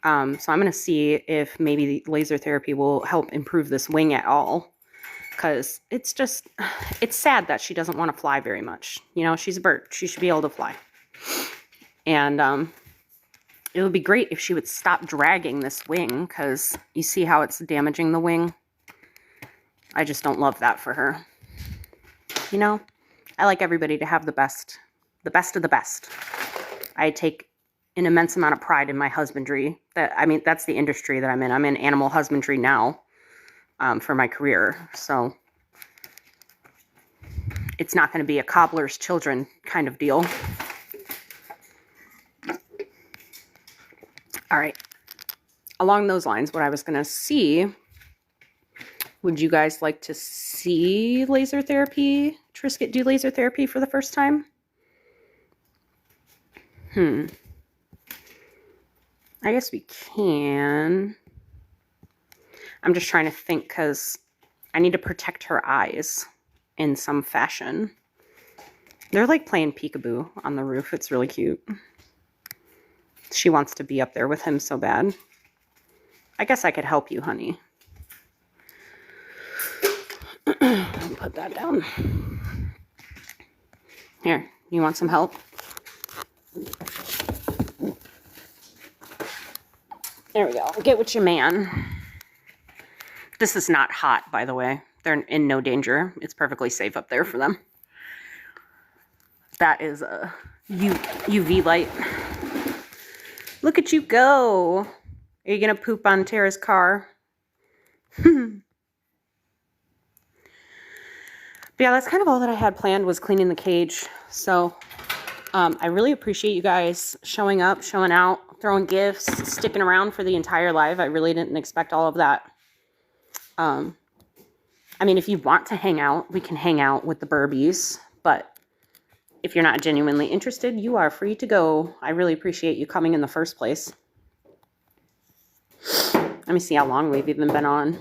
A: So I'm going to see if maybe the laser therapy will help improve this wing at all. Because it's sad that she doesn't want to fly very much. You know, she's a bird. She should be able to fly. And it would be great if she would stop dragging this wing, because you see how it's damaging the wing? I just don't love that for her. You know, I like everybody to have the best of the best. I take an immense amount of pride in my husbandry. That's the industry that I'm in. I'm in animal husbandry now for my career. So it's not going to be a cobbler's children kind of deal. All right. Along those lines, what I was going to see, would you guys like to see laser therapy? Trisket do laser therapy for the first time? I guess we can. I'm just trying to think, because I need to protect her eyes in some fashion. They're like playing peekaboo on the roof. It's really cute. She wants to be up there with him so bad. I guess I could help you, honey. Put that down. Here, you want some help? There we go. Get with your man. This is not hot, by the way. They're in no danger. It's perfectly safe up there for them. That is a UV light. Look at you go. Are you going to poop on Tara's car? But yeah, that's kind of all that I had planned, was cleaning the cage. So I really appreciate you guys showing up, showing out, throwing gifts, sticking around for the entire live. I really didn't expect all of that. I mean, if you want to hang out, we can hang out with the Burbies. But if you're not genuinely interested, you are free to go. I really appreciate you coming in the first place. Let me see how long we've even been on.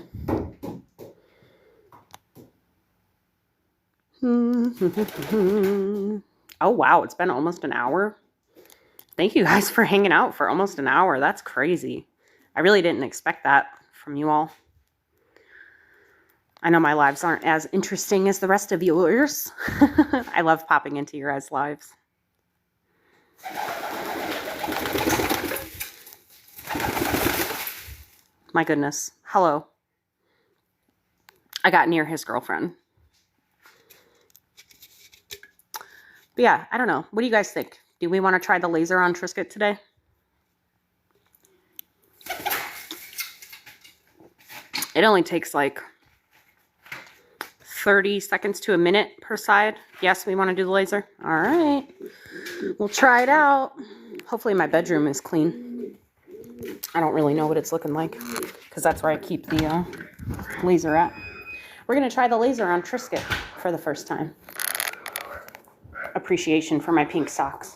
A: Oh, wow. It's been almost an hour. Thank you guys for hanging out for almost an hour. That's crazy. I really didn't expect that from you all. I know my lives aren't as interesting as the rest of yours. I love popping into your guys' lives. My goodness. Hello. I got near his girlfriend. But yeah, I don't know. What do you guys think? Do we want to try the laser on Trisket today? It only takes like 30 seconds to a minute per side. Yes, we want to do the laser. All right. We'll try it out. Hopefully my bedroom is clean. I don't really know what it's looking like, because that's where I keep the laser at. We're going to try the laser on Trisket for the first time. Appreciation for my pink socks.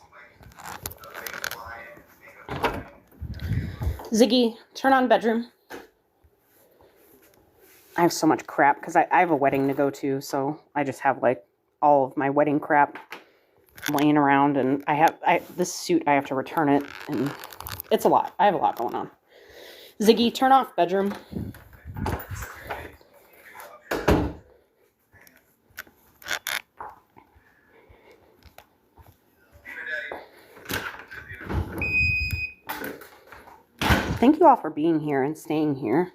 A: Ziggy, turn on bedroom. I have so much crap because I have a wedding to go to, so I just have like all of my wedding crap. laying around, and this suit, I have to return it, and it's a lot. I have a lot going on. Ziggy, turn off bedroom. Thank you all for being here and staying here.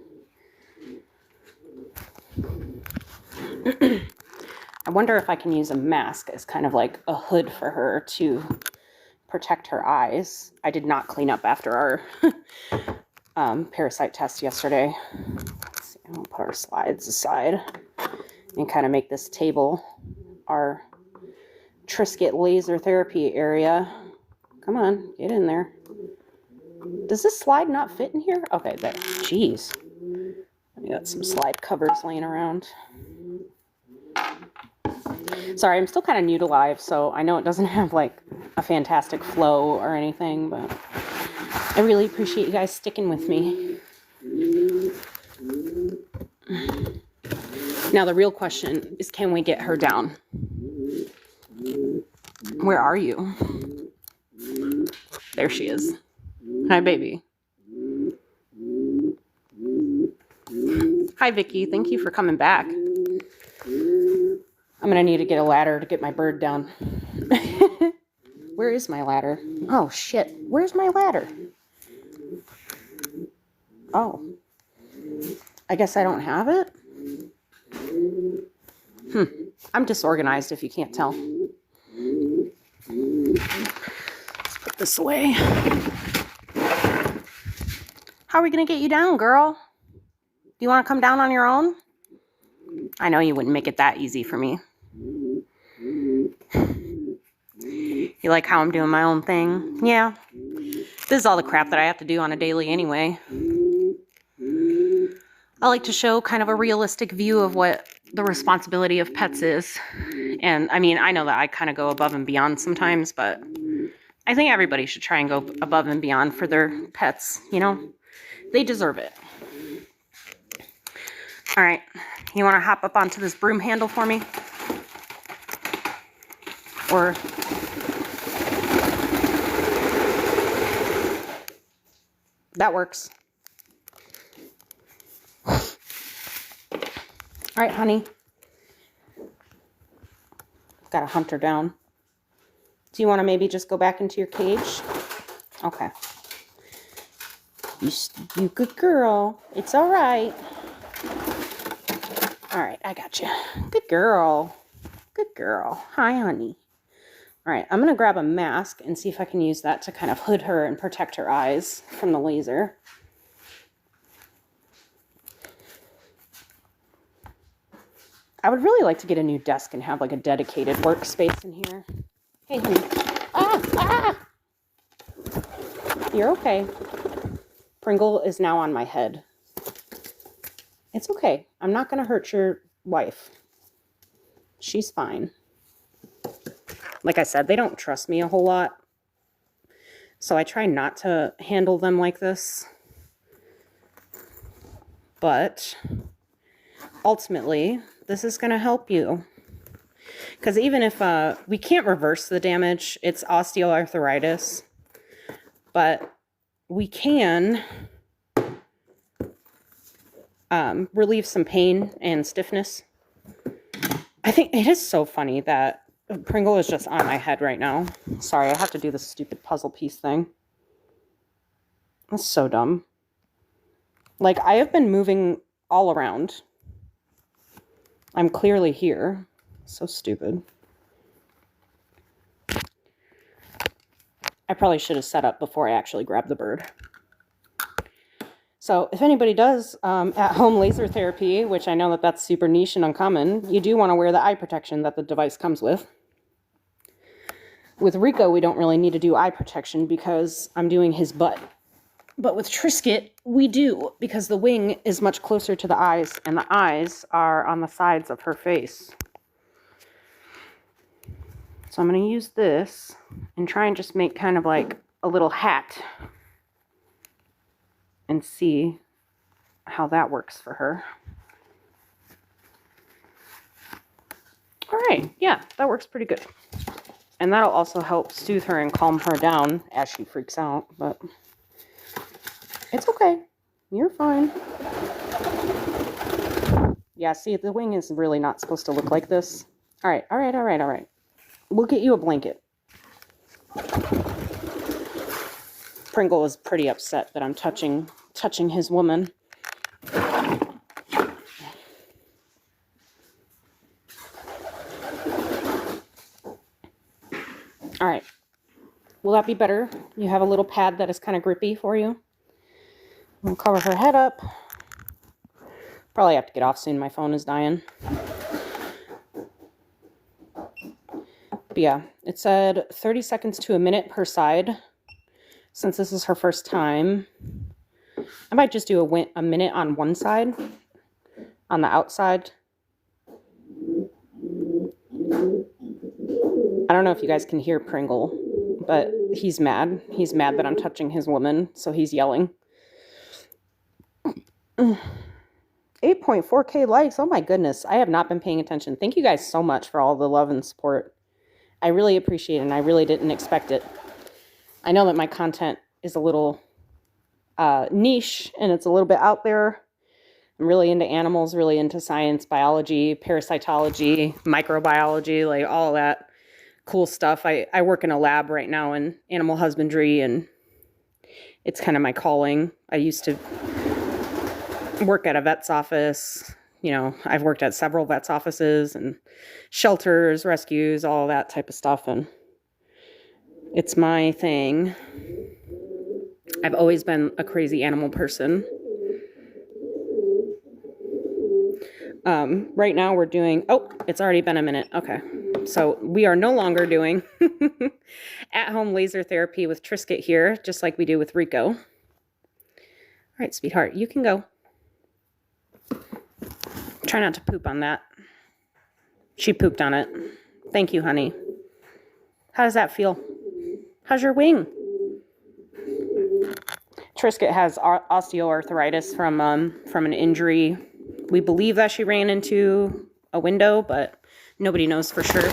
A: I wonder if I can use a mask as kind of like a hood for her to protect her eyes. I did not clean up after our parasite test yesterday. Let's see, I'll put our slides aside and kind of make this table our Triscuit laser therapy area. Come on, get in there. Does this slide not fit in here? Okay, there. Jeez. I got some slide covers laying around. Sorry, I'm still kind of new to live, so I know it doesn't have like a fantastic flow or anything, but I really appreciate you guys sticking with me. Now the real question is, can we get her down? Where are you? There she is. Hi, baby. Hi, Vicky. Thank you for coming back. I'm going to need to get a ladder to get my bird down. Where is my ladder? Oh, shit. Where's my ladder? Oh. I guess I don't have it? I'm disorganized if you can't tell. Let's put this away. How are we going to get you down, girl? Do you want to come down on your own? I know you wouldn't make it that easy for me. You like how I'm doing my own thing? Yeah. This is all the crap that I have to do on a daily anyway. I like to show kind of a realistic view of what the responsibility of pets is. And I mean, I know that I kind of go above and beyond sometimes, but I think everybody should try and go above and beyond for their pets, you know? They deserve it. All right, you want to hop up onto this broom handle for me? Or... that works. All right, honey. Got to hunt her down. Do you want to maybe just go back into your cage? Okay. You good girl. It's all right. All right, I got you. Good girl. Good girl. Hi, honey. All right, I'm going to grab a mask and see if I can use that to kind of hood her and protect her eyes from the laser. I would really like to get a new desk and have like a dedicated workspace in here. Hey, honey. Ah! You're okay. Pringle is now on my head. It's okay. I'm not going to hurt your wife. She's fine. Like I said, they don't trust me a whole lot. So I try not to handle them like this. But ultimately, this is going to help you. Because even if we can't reverse the damage, it's osteoarthritis. But we can relieve some pain and stiffness. I think it is so funny that Pringle is just on my head right now. Sorry, I have to do this stupid puzzle piece thing. That's so dumb. Like, I have been moving all around. I'm clearly here. So stupid. I probably should have set up before I actually grabbed the bird. So if anybody does at-home laser therapy, which I know that that's super niche and uncommon, you do want to wear the eye protection that the device comes with. With Rico, we don't really need to do eye protection because I'm doing his butt. But with Triscuit, we do, because the wing is much closer to the eyes, and the eyes are on the sides of her face. So I'm going to use this and try and just make kind of like a little hat and see how that works for her. All right, yeah, that works pretty good. And that'll also help soothe her and calm her down as she freaks out. But it's okay. You're fine. Yeah, see, the wing is really not supposed to look like this. All right, all right, all right, all right. We'll get you a blanket. Pringle is pretty upset that I'm touching his woman. All right. Will that be better? You have a little pad that is kind of grippy for you. We'll cover her head up. Probably have to get off soon. My phone is dying. But yeah, it said 30 seconds to a minute per side. Since this is her first time, I might just do a minute on one side, on the outside. I don't know if you guys can hear Pringle, but he's mad. He's mad that I'm touching his woman, so he's yelling. 8.4K likes. Oh my goodness. I have not been paying attention. Thank you guys so much for all the love and support. I really appreciate it, and I really didn't expect it. I know that my content is a little niche, and it's a little bit out there. I'm really into animals, really into science, biology, parasitology, microbiology, like all of that cool stuff. I work in a lab right now in animal husbandry, and it's kind of my calling. I used to work at a vet's office. You know, I've worked at several vet's offices and shelters, rescues, all that type of stuff, and it's my thing. I've always been a crazy animal person. Right now we're doing, oh, it's already been a minute. Okay. So we are no longer doing at-home laser therapy with Trisket here, just like we do with Rico. All right, sweetheart, you can go. Try not to poop on that. She pooped on it. Thank you, honey. How does that feel? How's your wing? Trisket has osteoarthritis from an injury. We believe that she ran into a window, but nobody knows for sure.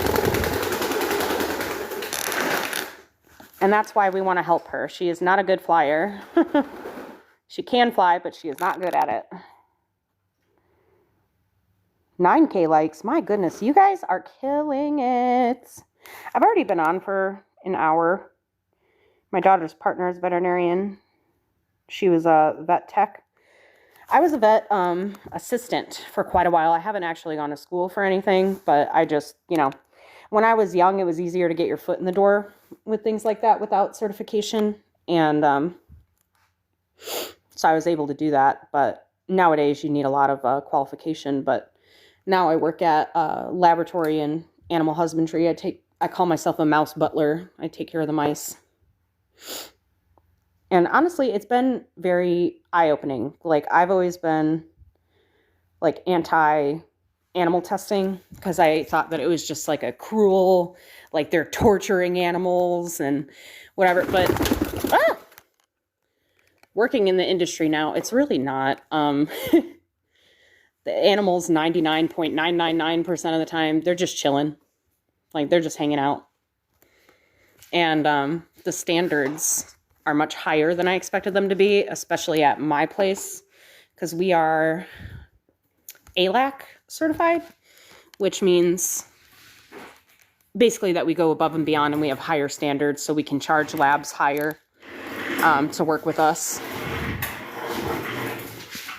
A: And that's why we want to help her. She is not a good flyer. She can fly, but she is not good at it. 9K likes. My goodness, you guys are killing it. I've already been on for an hour. My daughter's partner is a veterinarian. She was a vet tech. I was a vet assistant for quite a while. I haven't actually gone to school for anything, but I just, you know, when I was young, it was easier to get your foot in the door with things like that without certification. And so I was able to do that. But nowadays, you need a lot of qualification. But now I work at a laboratory in animal husbandry. I call myself a mouse butler. I take care of the mice. And honestly, it's been very eye-opening. Like, I've always been, like, anti-animal testing because I thought that it was just, like, a cruel, like, they're torturing animals and whatever. But working in the industry now, it's really not. The animals, 99.999% of the time, they're just chilling. Like, they're just hanging out. And the standards are much higher than I expected them to be, especially at my place, because we are ALAC certified, which means basically that we go above and beyond and we have higher standards, so we can charge labs higher to work with us.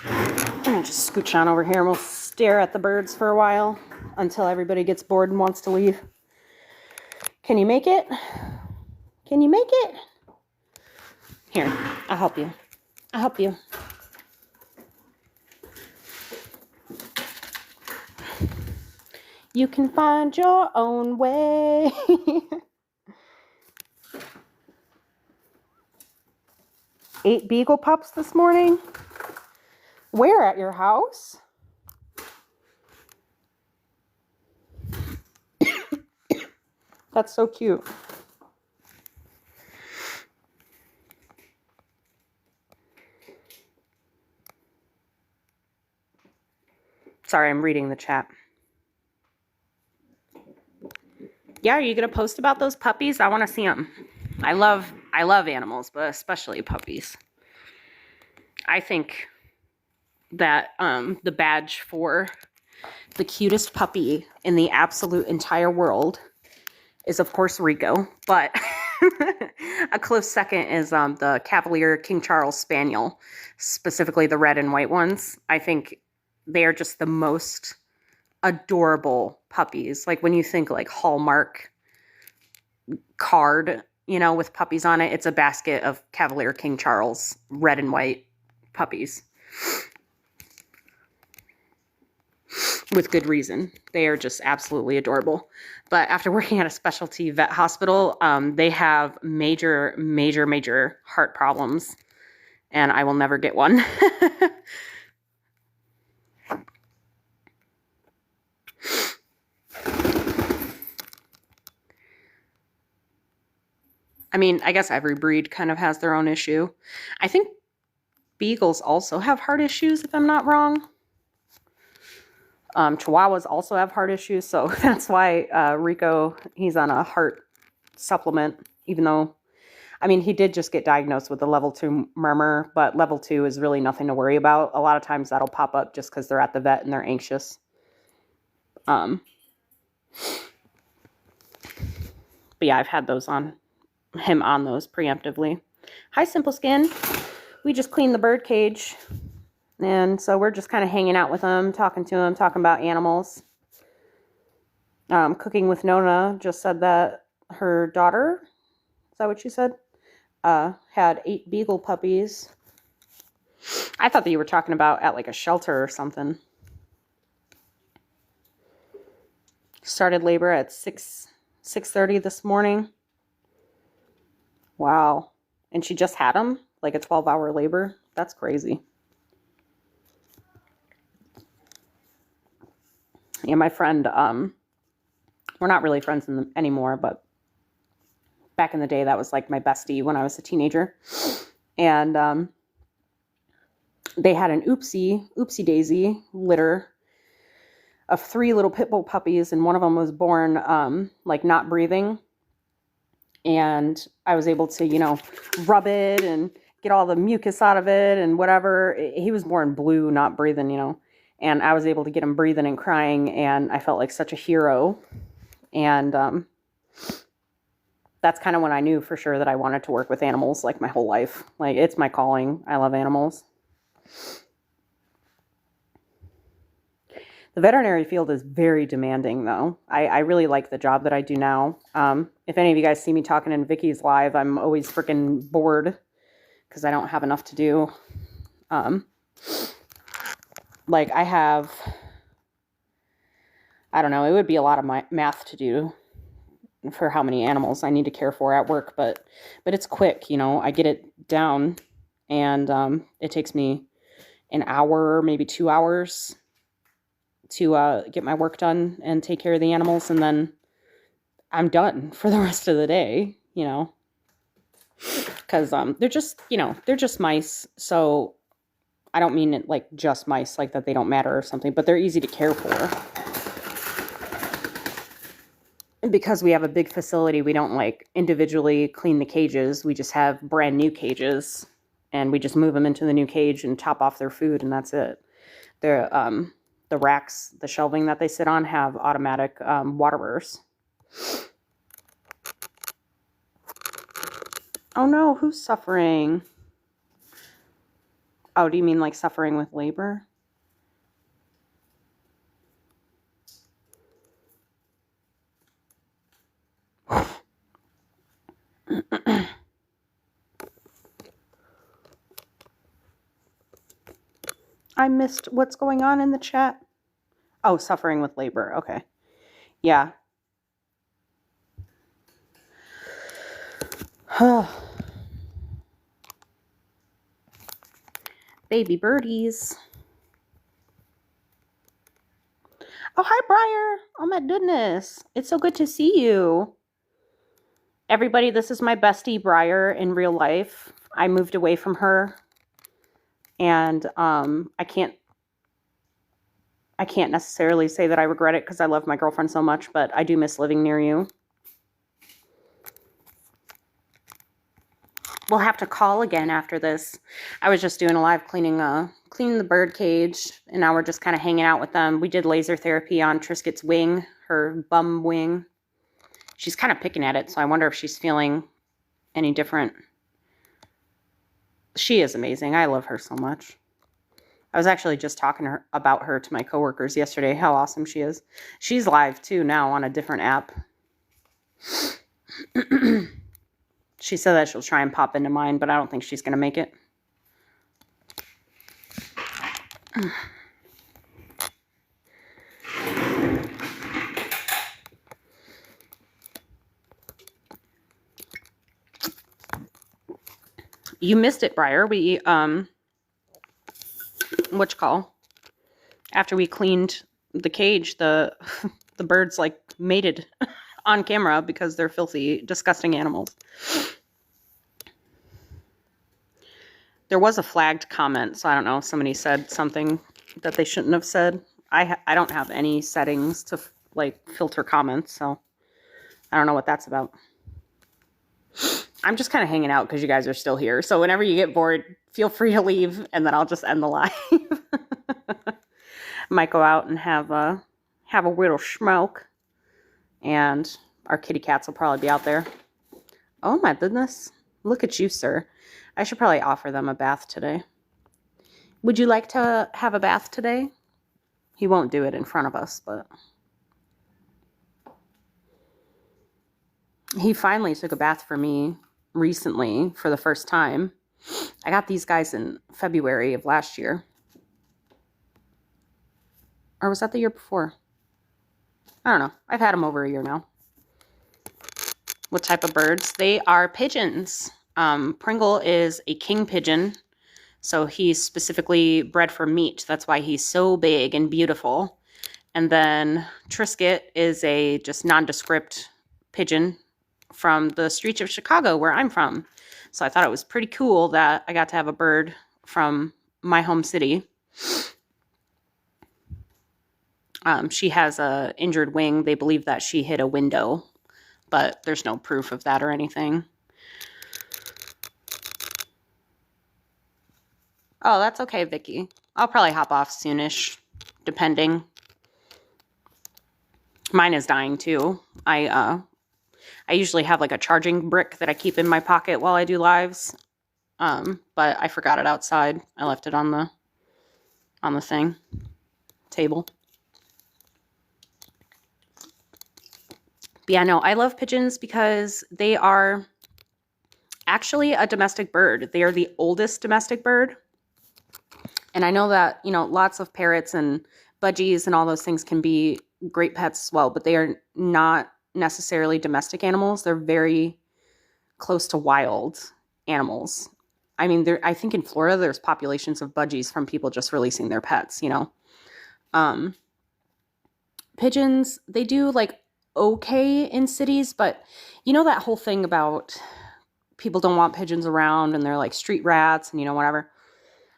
A: I'm gonna just scooch on over here and we'll stare at the birds for a while until everybody gets bored and wants to leave. Can you make it? Can you make it? Here, I'll help you. I'll help you. You can find your own way. 8 beagle pups this morning. Where, at your house? That's so cute. Sorry, I'm reading the chat. Yeah, are you going to post about those puppies? I want to see them. I love animals, but especially puppies. I think that the badge for the cutest puppy in the absolute entire world is, of course, Rico. But a close second is the Cavalier King Charles Spaniel, specifically the red and white ones. I think they are just the most adorable puppies. Like when you think like Hallmark card, you know, with puppies on it, it's a basket of Cavalier King Charles red and white puppies. With good reason. They are just absolutely adorable. But after working at a specialty vet hospital, they have major, major, major heart problems. And I will never get one. I mean, I guess every breed kind of has their own issue. I think beagles also have heart issues, if I'm not wrong. Chihuahuas also have heart issues, so that's why Rico, he's on a heart supplement, even though, I mean, he did just get diagnosed with a level 2 murmur, but level 2 is really nothing to worry about. A lot of times that'll pop up just because they're at the vet and they're anxious. But yeah, I've had those on him on those preemptively. Hi, Simple Skin. We just cleaned the bird cage. And so we're just kind of hanging out with him, talking to him, talking about animals. Cooking with Nona just said that her daughter, is that what she said? Had 8 beagle puppies. I thought that you were talking about at like a shelter or something. Started labor at 6:30 this morning. Wow. And she just had them? Like a 12-hour labor? That's crazy. Yeah, my friend, we're not really friends anymore, but back in the day, that was like my bestie when I was a teenager. And they had an oopsie daisy litter of 3 little pit bull puppies, and one of them was born like not breathing. And I was able to, you know, rub it and get all the mucus out of it and whatever. He was born blue, not breathing, you know. And I was able to get him breathing and crying, and I felt like such a hero. And that's kind of when I knew for sure that I wanted to work with animals like my whole life. Like, it's my calling. I love animals. The veterinary field is very demanding, though. I really like the job that I do now. If any of you guys see me talking in Vicky's live, I'm always freaking bored because I don't have enough to do. Like, I have, I don't know, it would be a lot of my math to do for how many animals I need to care for at work, but it's quick, you know. I get it down, and it takes me an hour, maybe 2 hours to get my work done and take care of the animals, and then I'm done for the rest of the day, you know, because they're just, you know, they're just mice. So I don't mean it like just mice, like that they don't matter or something, but they're easy to care for. And because we have a big facility, we don't like individually clean the cages. We just have brand new cages, and we just move them into the new cage and top off their food, and that's it. They're the racks, the shelving that they sit on have automatic waterers. Oh no, who's suffering? Oh, do you mean like suffering with labor? I missed what's going on in the chat. Oh, suffering with labor. Okay. Yeah. Baby birdies. Oh, hi, Briar. Oh, my goodness. It's so good to see you. Everybody, this is my bestie, Briar, in real life. I moved away from her. And I can't necessarily say that I regret it because I love my girlfriend so much, but I do miss living near you. we'll have to call again after this. I was just doing a live cleaning the bird cage, and now we're just kind of hanging out with them. We did laser therapy on Triscuit's wing, her bum wing. She's kind of picking at it, so I wonder if she's feeling any different. She is amazing. I love her so much. I was actually just talking about her to my coworkers yesterday, how awesome she is. She's live too now on a different app. She said that she'll try and pop into mine, but I don't think she's going to make it. You missed it, Briar. We, after we cleaned the cage, the birds, like, mated on camera because they're filthy, disgusting animals. There was a flagged comment, so I don't know if somebody said something that they shouldn't have said. I don't have any settings to, like, filter comments, so I don't know what that's about. I'm just kind of hanging out because you guys are still here. So whenever you get bored, feel free to leave, and then I'll just end the live. Might go out and have a little smoke, and our kitty cats will probably be out there. Oh my goodness. Look at you, sir. I should probably offer them a bath today. Would you like to have a bath today? He won't do it in front of us, but he finally took a bath for me recently for the first time. I got these guys in February of last year. Or was that the year before? I don't know. I've had them over a year now. What type of birds? They are pigeons. Pringle is a king pigeon. So he's specifically bred for meat. That's why he's so big and beautiful. And then Triscuit is a just nondescript pigeon from the streets of Chicago, where I'm from. So I thought it was pretty cool that I got to have a bird from my home city. She has a injured wing. They believe that she hit a window, but there's no proof of that or anything. Oh, that's okay, Vicky. I'll probably hop off soonish, depending. Mine is dying too. I usually have like a charging brick that I keep in my pocket while I do lives. But I forgot it outside. I left it on the table. But yeah, no, I love pigeons because they are actually a domestic bird. They are the oldest domestic bird. And I know that, lots of parrots and budgies and all those things can be great pets as well, but they are not necessarily domestic animals. They're very close to wild animals. I mean, I think in Florida, there's populations of budgies from people just releasing their pets, Pigeons, they do like okay in cities, but that whole thing about people don't want pigeons around and they're like street rats and whatever,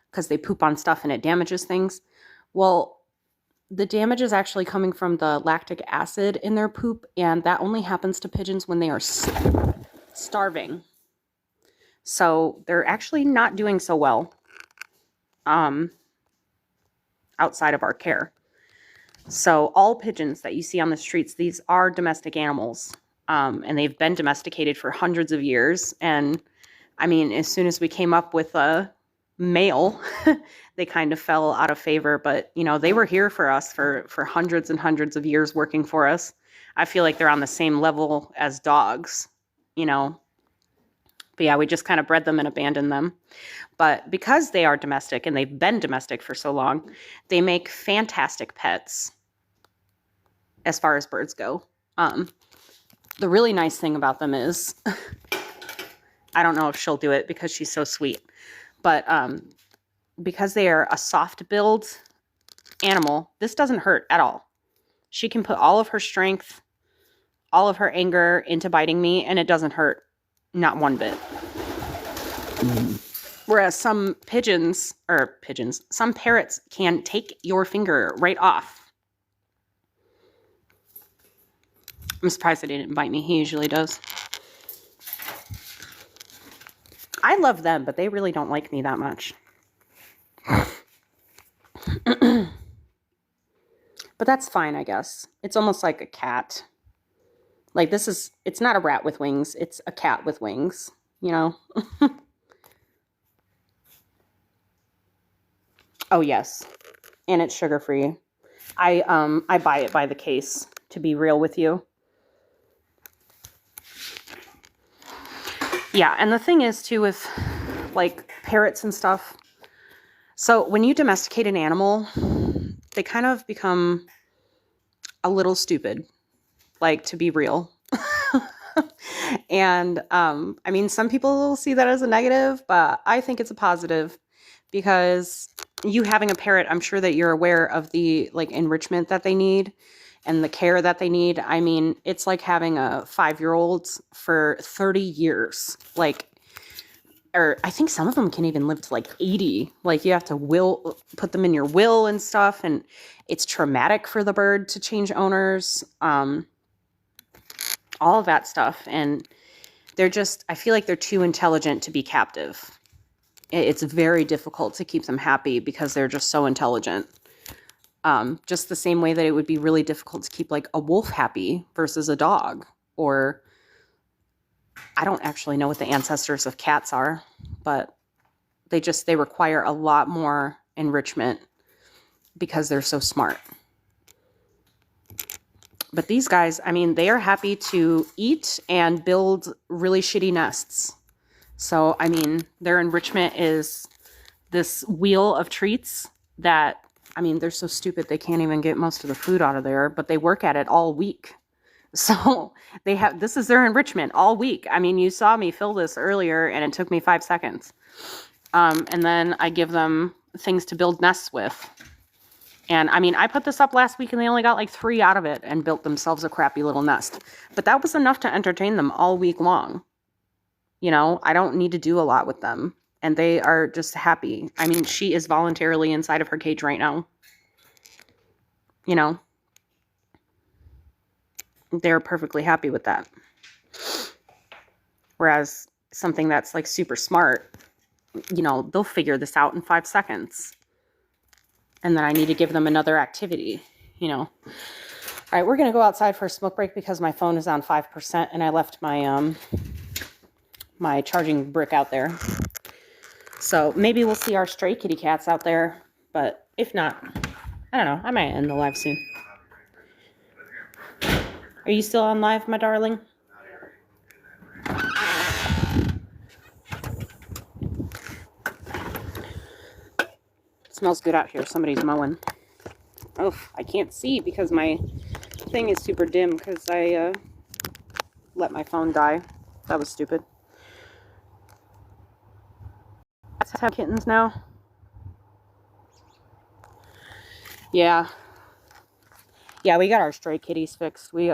A: because they poop on stuff and it damages things. Well, the damage is actually coming from the lactic acid in their poop, and that only happens to pigeons when they are starving. So they're actually not doing so well outside of our care. So all pigeons that you see on the streets, these are domestic animals, and they've been domesticated for hundreds of years. And I mean, as soon as we came up with a male, they kind of fell out of favor, but they were here for us for hundreds and hundreds of years working for us. I feel like they're on the same level as dogs, but yeah, we just kind of bred them and abandoned them. But because they are domestic and they've been domestic for so long, they make fantastic pets as far as birds go. The really nice thing about them is I don't know if she'll do it because she's so sweet, but because they are a soft-billed animal, this doesn't hurt at all. She can put all of her strength, all of her anger into biting me, and it doesn't hurt. Not one bit. Whereas some some parrots can take your finger right off. I'm surprised that he didn't bite me. He usually does. I love them, but they really don't like me that much. But that's fine, I guess. It's almost like a cat. Like it's not a rat with wings, it's a cat with wings, you know? Oh, yes. And it's sugar-free. I buy it by the case, to be real with you. Yeah, and the thing is, too, with, like, parrots and stuff, so when you domesticate an animal, they kind of become a little stupid, like, to be real. And, I mean, some people see that as a negative, but I think it's a positive, because you having a parrot, I'm sure that you're aware of the, like, enrichment that they need and the care that they need. I mean, it's like having a 5-year-old for 30 years. Like, or I think some of them can even live to like 80. Like, you have to put them in your will and stuff. And it's traumatic for the bird to change owners. All of that stuff. And I feel like they're too intelligent to be captive. It's very difficult to keep them happy because they're just so intelligent. Just the same way that it would be really difficult to keep like a wolf happy versus a dog. Or I don't actually know what the ancestors of cats are, but they require a lot more enrichment because they're so smart. But these guys, I mean, they are happy to eat and build really shitty nests. So, I mean, their enrichment is this wheel of treats that, I mean, they're so stupid they can't even get most of the food out of there, but they work at it all week. So this is their enrichment all week. I mean, you saw me fill this earlier and it took me 5 seconds. And then I give them things to build nests with. And I mean, I put this up last week and they only got like 3 out of it and built themselves a crappy little nest. But that was enough to entertain them all week long. You know, I don't need to do a lot with them. And they are just happy. I mean, she is voluntarily inside of her cage right now. You know, they're perfectly happy with that. Whereas something that's like super smart, you know, they'll figure this out in 5 seconds. And then I need to give them another activity, you know. All right, we're going to go outside for a smoke break because my phone is on 5% and I left my my charging brick out there. So maybe we'll see our stray kitty cats out there, but if not, I don't know. I might end the live soon. Are you still on live, my darling? It smells good out here. Somebody's mowing. Oh, I can't see because my thing is super dim because I let my phone die. That was stupid. Let's have kittens now. Yeah. Yeah, we got our stray kitties fixed. We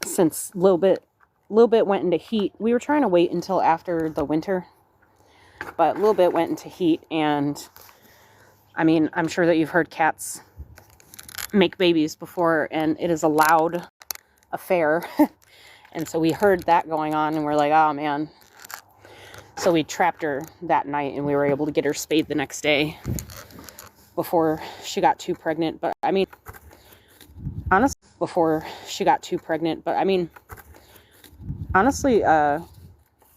A: since a little bit went into heat. We were trying to wait until after the winter, but a little bit went into heat, and I mean, I'm sure that you've heard cats make babies before, and it is a loud affair. And so we heard that going on, and we're like, oh man. So we trapped her that night, and we were able to get her spayed the next day before she got too pregnant. But I mean, honestly,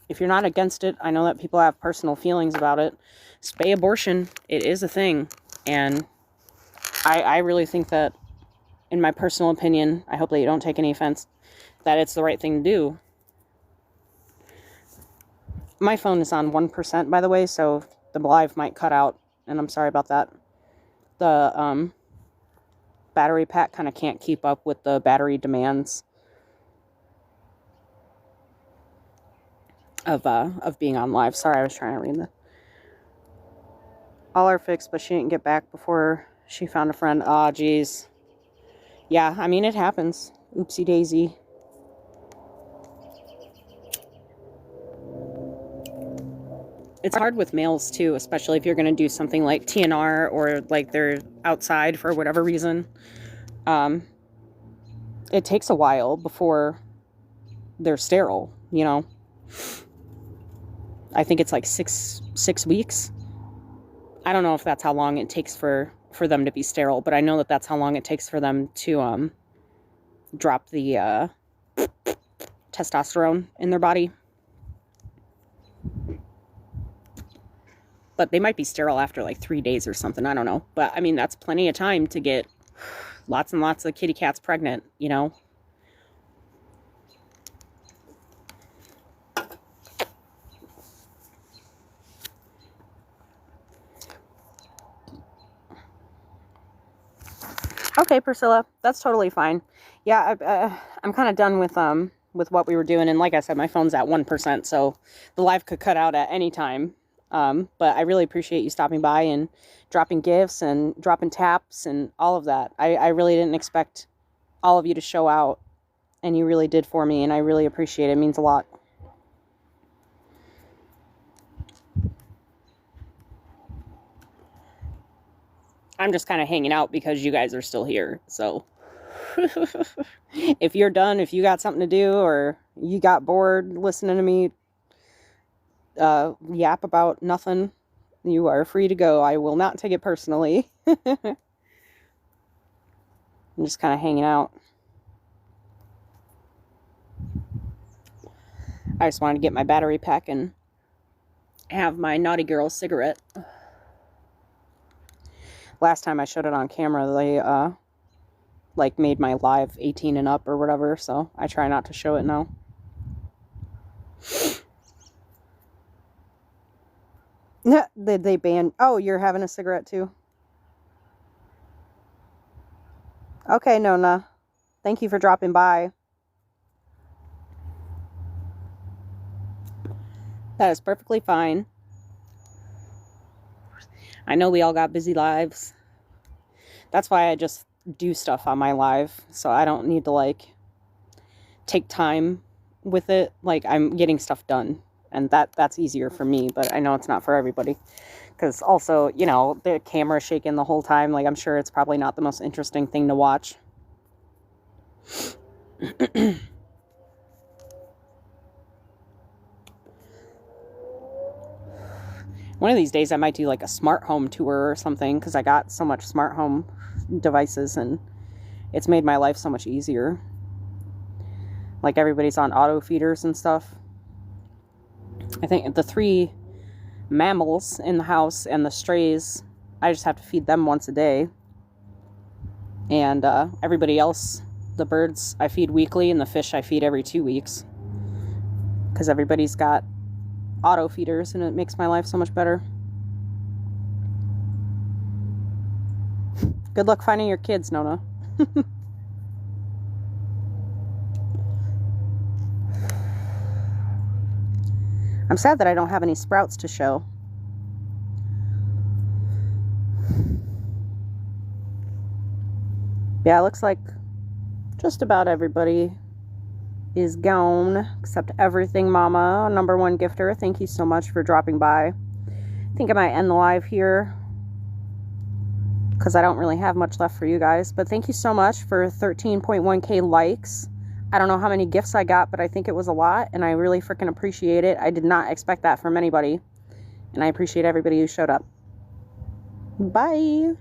A: if you're not against it, I know that people have personal feelings about it. Spay abortion, it is a thing. And I really think that, in my personal opinion, I hope that you don't take any offense, that it's the right thing to do. My phone is on 1%, by the way, so the live might cut out, and I'm sorry about that. The battery pack kind of can't keep up with the battery demands of being on live. Sorry, I was trying to read that. All are fixed, but she didn't get back before she found a friend. Aw, geez. Yeah, I mean, it happens. Oopsie daisy. It's hard with males, too, especially if you're going to do something like TNR or like they're outside for whatever reason. It takes a while before they're sterile, you know. I think it's like six weeks. I don't know if that's how long it takes for them to be sterile, but I know that that's how long it takes for them to drop the testosterone in their body. But they might be sterile after like 3 days or something. I don't know. But I mean, that's plenty of time to get lots and lots of kitty cats pregnant, you know. Okay, Priscilla, that's totally fine. Yeah, I'm kind of done with what we were doing, and like I said, my phone's at 1%, so the live could cut out at any time. But I really appreciate you stopping by and dropping gifts and dropping taps and all of that. I really didn't expect all of you to show out, and you really did for me, and I really appreciate it. It means a lot. I'm just kind of hanging out because you guys are still here. So if you're done, if you got something to do, or you got bored listening to me yap about nothing, you are free to go. I will not take it personally. I'm just kind of hanging out. I just wanted to get my battery pack and have my Naughty Girl cigarette. Last time I showed it on camera, they like made my live 18 and up or whatever, so I try not to show it now. Did they ban? Oh, you're having a cigarette too? Okay, Nona. Thank you for dropping by. That is perfectly fine. I know we all got busy lives. That's why I just do stuff on my live, so I don't need to like take time with it. Like, I'm getting stuff done, and that's easier for me, but I know it's not for everybody. Because also, you know, the camera shaking the whole time, like, I'm sure it's probably not the most interesting thing to watch. One of these days I might do like a smart home tour or something, because I got so much smart home devices and it's made my life so much easier. Like, everybody's on auto feeders and stuff. I think the 3 mammals in the house and the strays, I just have to feed them once a day. And everybody else, the birds I feed weekly, and the fish I feed every 2 weeks. Because everybody's got auto feeders, and it makes my life so much better. Good luck finding your kids, Nona. I'm sad that I don't have any sprouts to show. Yeah, it looks like just about everybody is gone, except Everything Mama, #1 gifter. Thank you so much for dropping by. I think I might end the live here because I don't really have much left for you guys, but thank you so much for 13.1k likes. I don't know how many gifts I got, but I think it was a lot, and I really freaking appreciate it. I did not expect that from anybody, and I appreciate everybody who showed up. Bye.